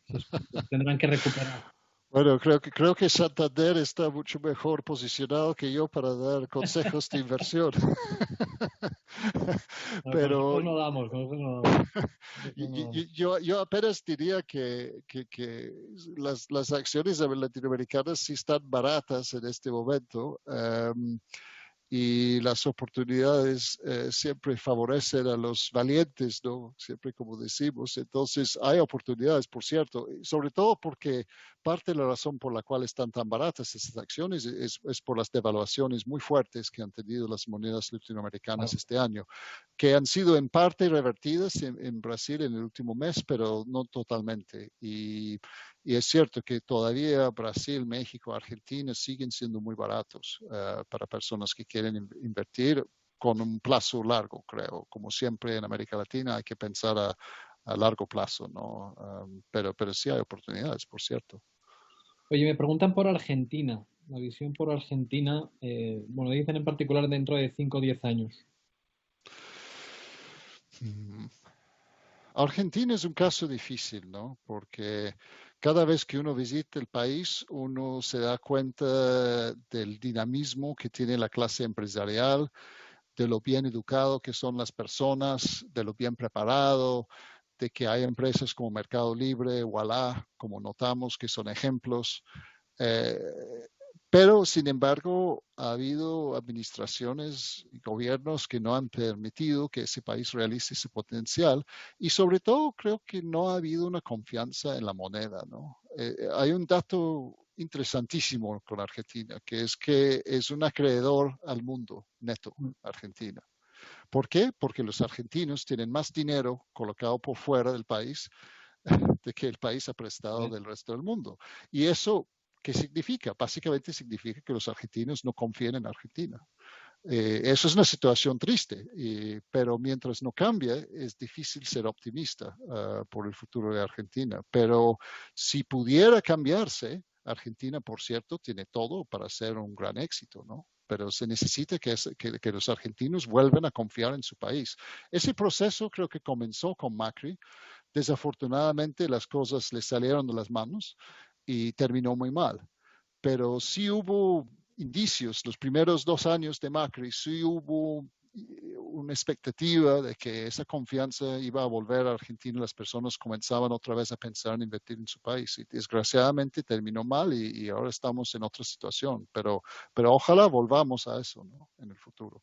tendrán que recuperar. Bueno, creo que Santander está mucho mejor posicionado que yo para dar consejos de inversión. Pero no damos. yo apenas diría que las acciones latinoamericanas sí están baratas en este momento. Y las oportunidades siempre favorecen a los valientes, ¿no? Siempre como decimos. Entonces hay oportunidades, por cierto, sobre todo porque parte de la razón por la cual están tan baratas estas acciones es por las devaluaciones muy fuertes que han tenido las monedas latinoamericanas este año, que han sido en parte revertidas en Brasil en el último mes, pero no totalmente. Y es cierto que todavía Brasil, México, Argentina siguen siendo muy baratos para personas que quieren invertir con un plazo largo, creo. Como siempre en América Latina hay que pensar a largo plazo, ¿no? Pero sí hay oportunidades, por cierto. Oye, me preguntan por Argentina, la visión por Argentina, bueno, dicen en particular dentro de 5 o 10 años. Argentina es un caso difícil, ¿no? Porque cada vez que uno visita el país, uno se da cuenta del dinamismo que tiene la clase empresarial, de lo bien educado que son las personas, de lo bien preparado, de que hay empresas como Mercado Libre, Ualá, como notamos, que son ejemplos. Pero, sin embargo, ha habido administraciones y gobiernos que no han permitido que ese país realice su potencial y sobre todo creo que no ha habido una confianza en la moneda, ¿no? Hay un dato interesantísimo con Argentina, que es un acreedor al mundo neto, Argentina. ¿Por qué? Porque los argentinos tienen más dinero colocado por fuera del país de que el país ha prestado del resto del mundo. Y eso, ¿qué significa? Básicamente significa que los argentinos no confían en Argentina. Eso es una situación triste, pero mientras no cambie, es difícil ser optimista por el futuro de Argentina. Pero si pudiera cambiarse, Argentina, por cierto, tiene todo para ser un gran éxito, ¿no? Pero se necesita que los argentinos vuelvan a confiar en su país. Ese proceso creo que comenzó con Macri. Desafortunadamente las cosas le salieron de las manos y terminó muy mal. Pero sí hubo indicios, los primeros 2 años de Macri, sí hubo una expectativa de que esa confianza iba a volver a Argentina, las personas comenzaban otra vez a pensar en invertir en su país y desgraciadamente terminó mal y ahora estamos en otra situación, pero ojalá volvamos a eso, ¿no? En el futuro.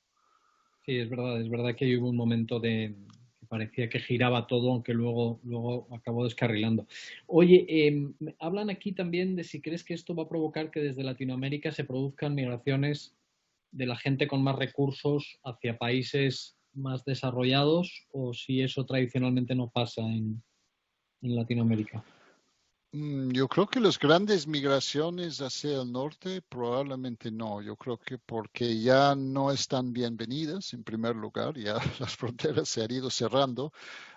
Sí, es verdad que hubo un momento que parecía que giraba todo, aunque luego acabó descarrilando. Oye, hablan aquí también de si crees que esto va a provocar que desde Latinoamérica se produzcan migraciones de la gente con más recursos hacia países más desarrollados, o si eso tradicionalmente no pasa en Latinoamérica. Yo creo que las grandes migraciones hacia el norte probablemente no. Yo creo que porque ya no están bienvenidas, en primer lugar, ya las fronteras se han ido cerrando,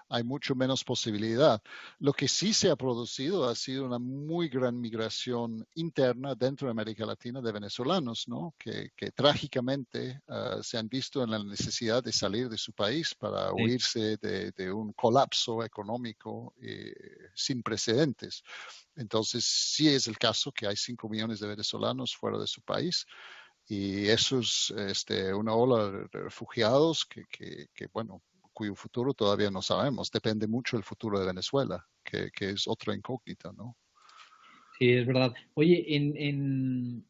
hay mucho menos posibilidad. Lo que sí se ha producido ha sido una muy gran migración interna dentro de América Latina de venezolanos, ¿no? Que trágicamente se han visto en la necesidad de salir de su país para Sí. huirse de un colapso económico sin precedentes. Entonces, sí es el caso que hay 5 millones de venezolanos fuera de su país. Y eso es una ola de refugiados que, bueno, cuyo futuro todavía no sabemos. Depende mucho del futuro de Venezuela, que es otra incógnita, ¿no? Sí, es verdad. Oye, en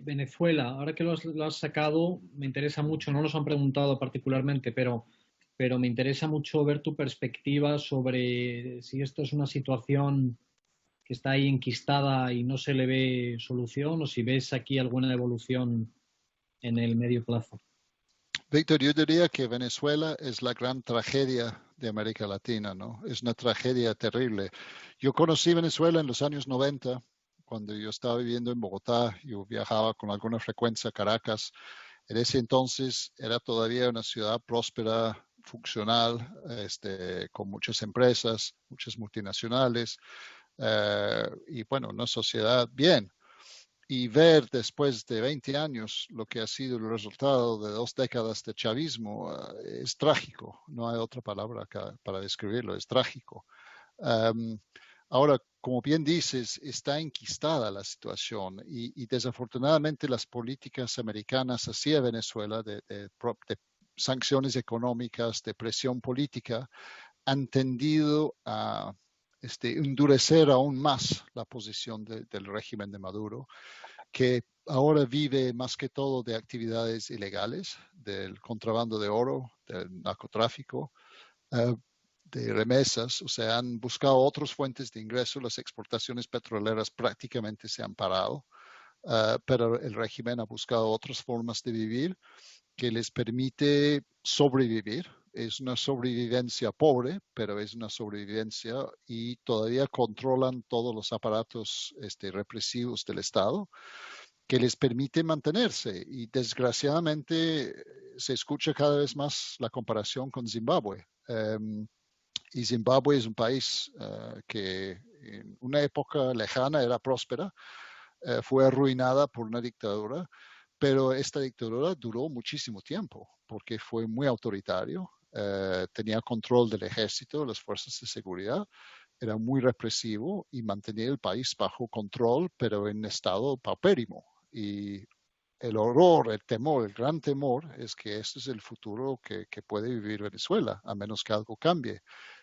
Venezuela, ahora que lo has sacado, me interesa mucho, no nos han preguntado particularmente, pero me interesa mucho ver tu perspectiva sobre si esto es una situación que está ahí enquistada y no se le ve solución, o si ves aquí alguna evolución en el medio plazo. Víctor, yo diría que Venezuela es la gran tragedia de América Latina, ¿no? Es una tragedia terrible. Yo conocí Venezuela en los años 90, cuando yo estaba viviendo en Bogotá. Yo viajaba con alguna frecuencia a Caracas. En ese entonces era todavía una ciudad próspera, funcional, con muchas empresas, muchas multinacionales, y bueno, una sociedad bien. Y ver después de 20 años lo que ha sido el resultado de 2 décadas de chavismo es trágico. No hay otra palabra para describirlo, es trágico. Ahora, como bien dices, está enquistada la situación y desafortunadamente las políticas americanas hacia Venezuela de sanciones económicas, de presión política, han tendido a endurecer aún más la posición del régimen de Maduro, que ahora vive más que todo de actividades ilegales, del contrabando de oro, del narcotráfico, de remesas. O sea, han buscado otras fuentes de ingreso. Las exportaciones petroleras prácticamente se han parado, pero el régimen ha buscado otras formas de vivir que les permite sobrevivir. Es una sobrevivencia pobre, pero es una sobrevivencia, y todavía controlan todos los aparatos represivos del Estado que les permite mantenerse. Y desgraciadamente se escucha cada vez más la comparación con Zimbabue. Y Zimbabue es un país que en una época lejana era próspera, fue arruinada por una dictadura, pero esta dictadura duró muchísimo tiempo porque fue muy autoritario, tenía control del ejército, las fuerzas de seguridad, era muy represivo y mantenía el país bajo control, pero en estado paupérrimo. Y el horror, el temor, el gran temor es que este es el futuro que puede vivir Venezuela, a menos que algo cambie.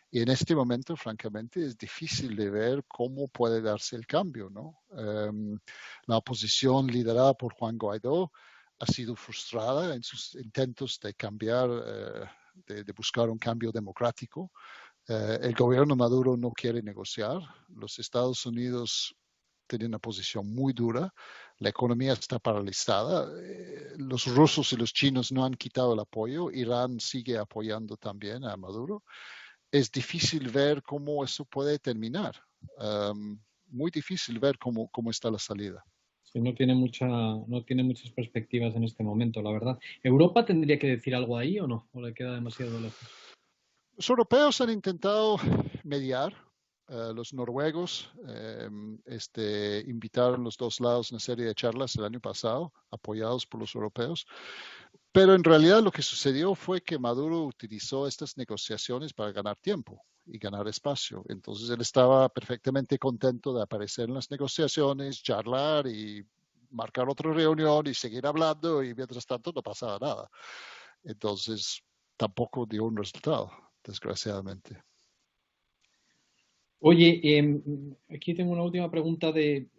Y en este momento, francamente, es difícil de ver cómo puede darse el cambio, ¿no? La oposición liderada por Juan Guaidó ha sido frustrada en sus intentos de cambiar, de buscar un cambio democrático. El gobierno Maduro no quiere negociar. Los Estados Unidos tienen una posición muy dura. La economía está paralizada. Los rusos y los chinos no han quitado el apoyo. Irán sigue apoyando también a Maduro. Es difícil ver cómo eso puede terminar. Muy difícil ver cómo está la salida. Sí, no tiene muchas perspectivas en este momento, la verdad. ¿Europa tendría que decir algo ahí o no? ¿O le queda demasiado lejos? Los europeos han intentado mediar. Los noruegos invitaron los dos lados una serie de charlas el año pasado, apoyados por los europeos. Pero en realidad lo que sucedió fue que Maduro utilizó estas negociaciones para ganar tiempo y ganar espacio. Entonces él estaba perfectamente contento de aparecer en las negociaciones, charlar y marcar otra reunión y seguir hablando, y mientras tanto no pasaba nada. Entonces tampoco dio un resultado, desgraciadamente. Oye, aquí tengo una última pregunta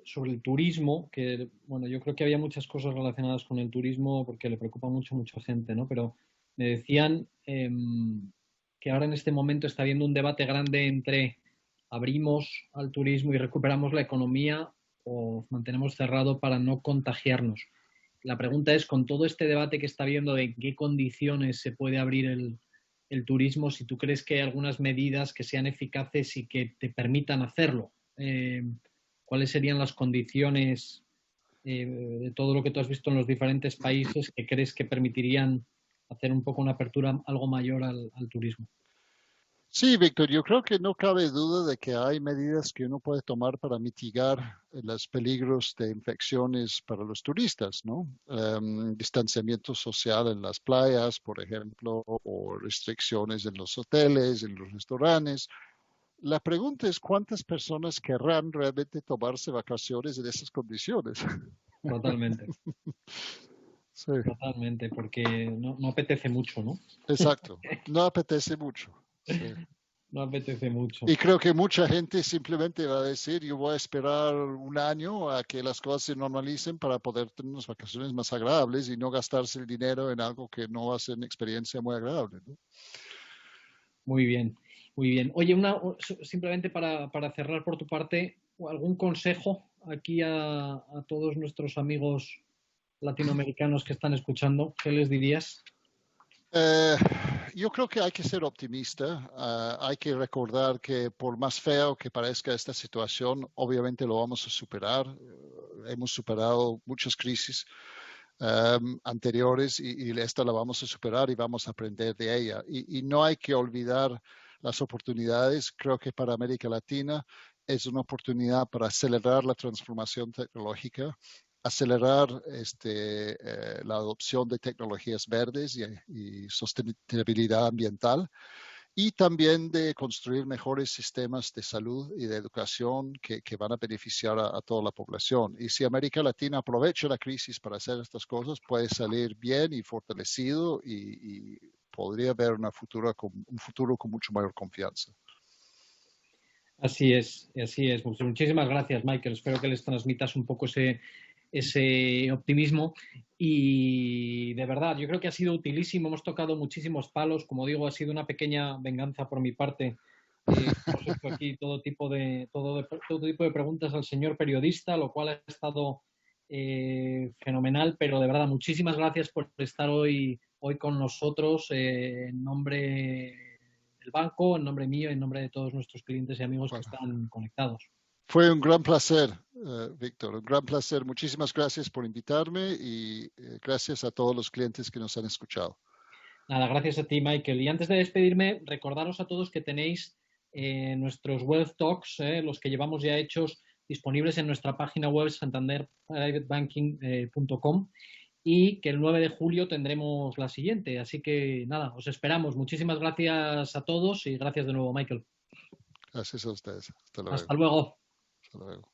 sobre el turismo, que bueno, yo creo que había muchas cosas relacionadas con el turismo porque le preocupa mucho a mucha gente, ¿no? Pero me decían que ahora en este momento está habiendo un debate grande entre abrimos al turismo y recuperamos la economía o mantenemos cerrado para no contagiarnos. La pregunta es, con todo este debate que está habiendo de en qué condiciones se puede abrir el turismo, si tú crees que hay algunas medidas que sean eficaces y que te permitan hacerlo. ¿Cuáles serían las condiciones de todo lo que tú has visto en los diferentes países que crees que permitirían hacer un poco una apertura algo mayor al turismo? Sí, Víctor, yo creo que no cabe duda de que hay medidas que uno puede tomar para mitigar los peligros de infecciones para los turistas, ¿no? Distanciamiento social en las playas, por ejemplo, o restricciones en los hoteles, en los restaurantes. La pregunta es cuántas personas querrán realmente tomarse vacaciones en esas condiciones. Totalmente. Sí. Totalmente, porque no apetece mucho, ¿no? Exacto, no apetece mucho. Sí. No apetece mucho. Y creo que mucha gente simplemente va a decir, yo voy a esperar un año a que las cosas se normalicen para poder tener unas vacaciones más agradables y no gastarse el dinero en algo que no va a ser una experiencia muy agradable, ¿no? Muy bien, muy bien. Oye, simplemente para cerrar por tu parte, ¿algún consejo aquí a todos nuestros amigos latinoamericanos que están escuchando? ¿Qué les dirías? Yo creo que hay que ser optimista. Hay que recordar que por más feo que parezca esta situación, obviamente lo vamos a superar. Hemos superado muchas crisis anteriores y esta la vamos a superar y vamos a aprender de ella. Y no hay que olvidar las oportunidades. Creo que para América Latina es una oportunidad para acelerar la transformación tecnológica, acelerar la adopción de tecnologías verdes y sostenibilidad ambiental, y también de construir mejores sistemas de salud y de educación que van a beneficiar a toda la población. Y si América Latina aprovecha la crisis para hacer estas cosas, puede salir bien y fortalecido y podría haber un futuro con mucho mayor confianza. Así es, así es. Muchísimas gracias, Michael. Espero que les transmitas un poco ese optimismo y de verdad, yo creo que ha sido utilísimo. Hemos tocado muchísimos palos. Como digo, ha sido una pequeña venganza por mi parte. Hemos hecho aquí todo tipo de preguntas al señor periodista, lo cual ha estado fenomenal, pero de verdad, muchísimas gracias por estar hoy con nosotros en nombre del banco, en nombre mío y en nombre de todos nuestros clientes y amigos que están conectados. Fue un gran placer, Víctor, un gran placer. Muchísimas gracias por invitarme y gracias a todos los clientes que nos han escuchado. Nada, gracias a ti, Michael. Y antes de despedirme, recordaros a todos que tenéis nuestros Wealth Talks, los que llevamos ya hechos, disponibles en nuestra página web santanderprivatebanking.com y que el 9 de julio tendremos la siguiente. Así que nada, os esperamos. Muchísimas gracias a todos y gracias de nuevo, Michael. Gracias a ustedes. Hasta luego. Hasta luego. Hasta luego.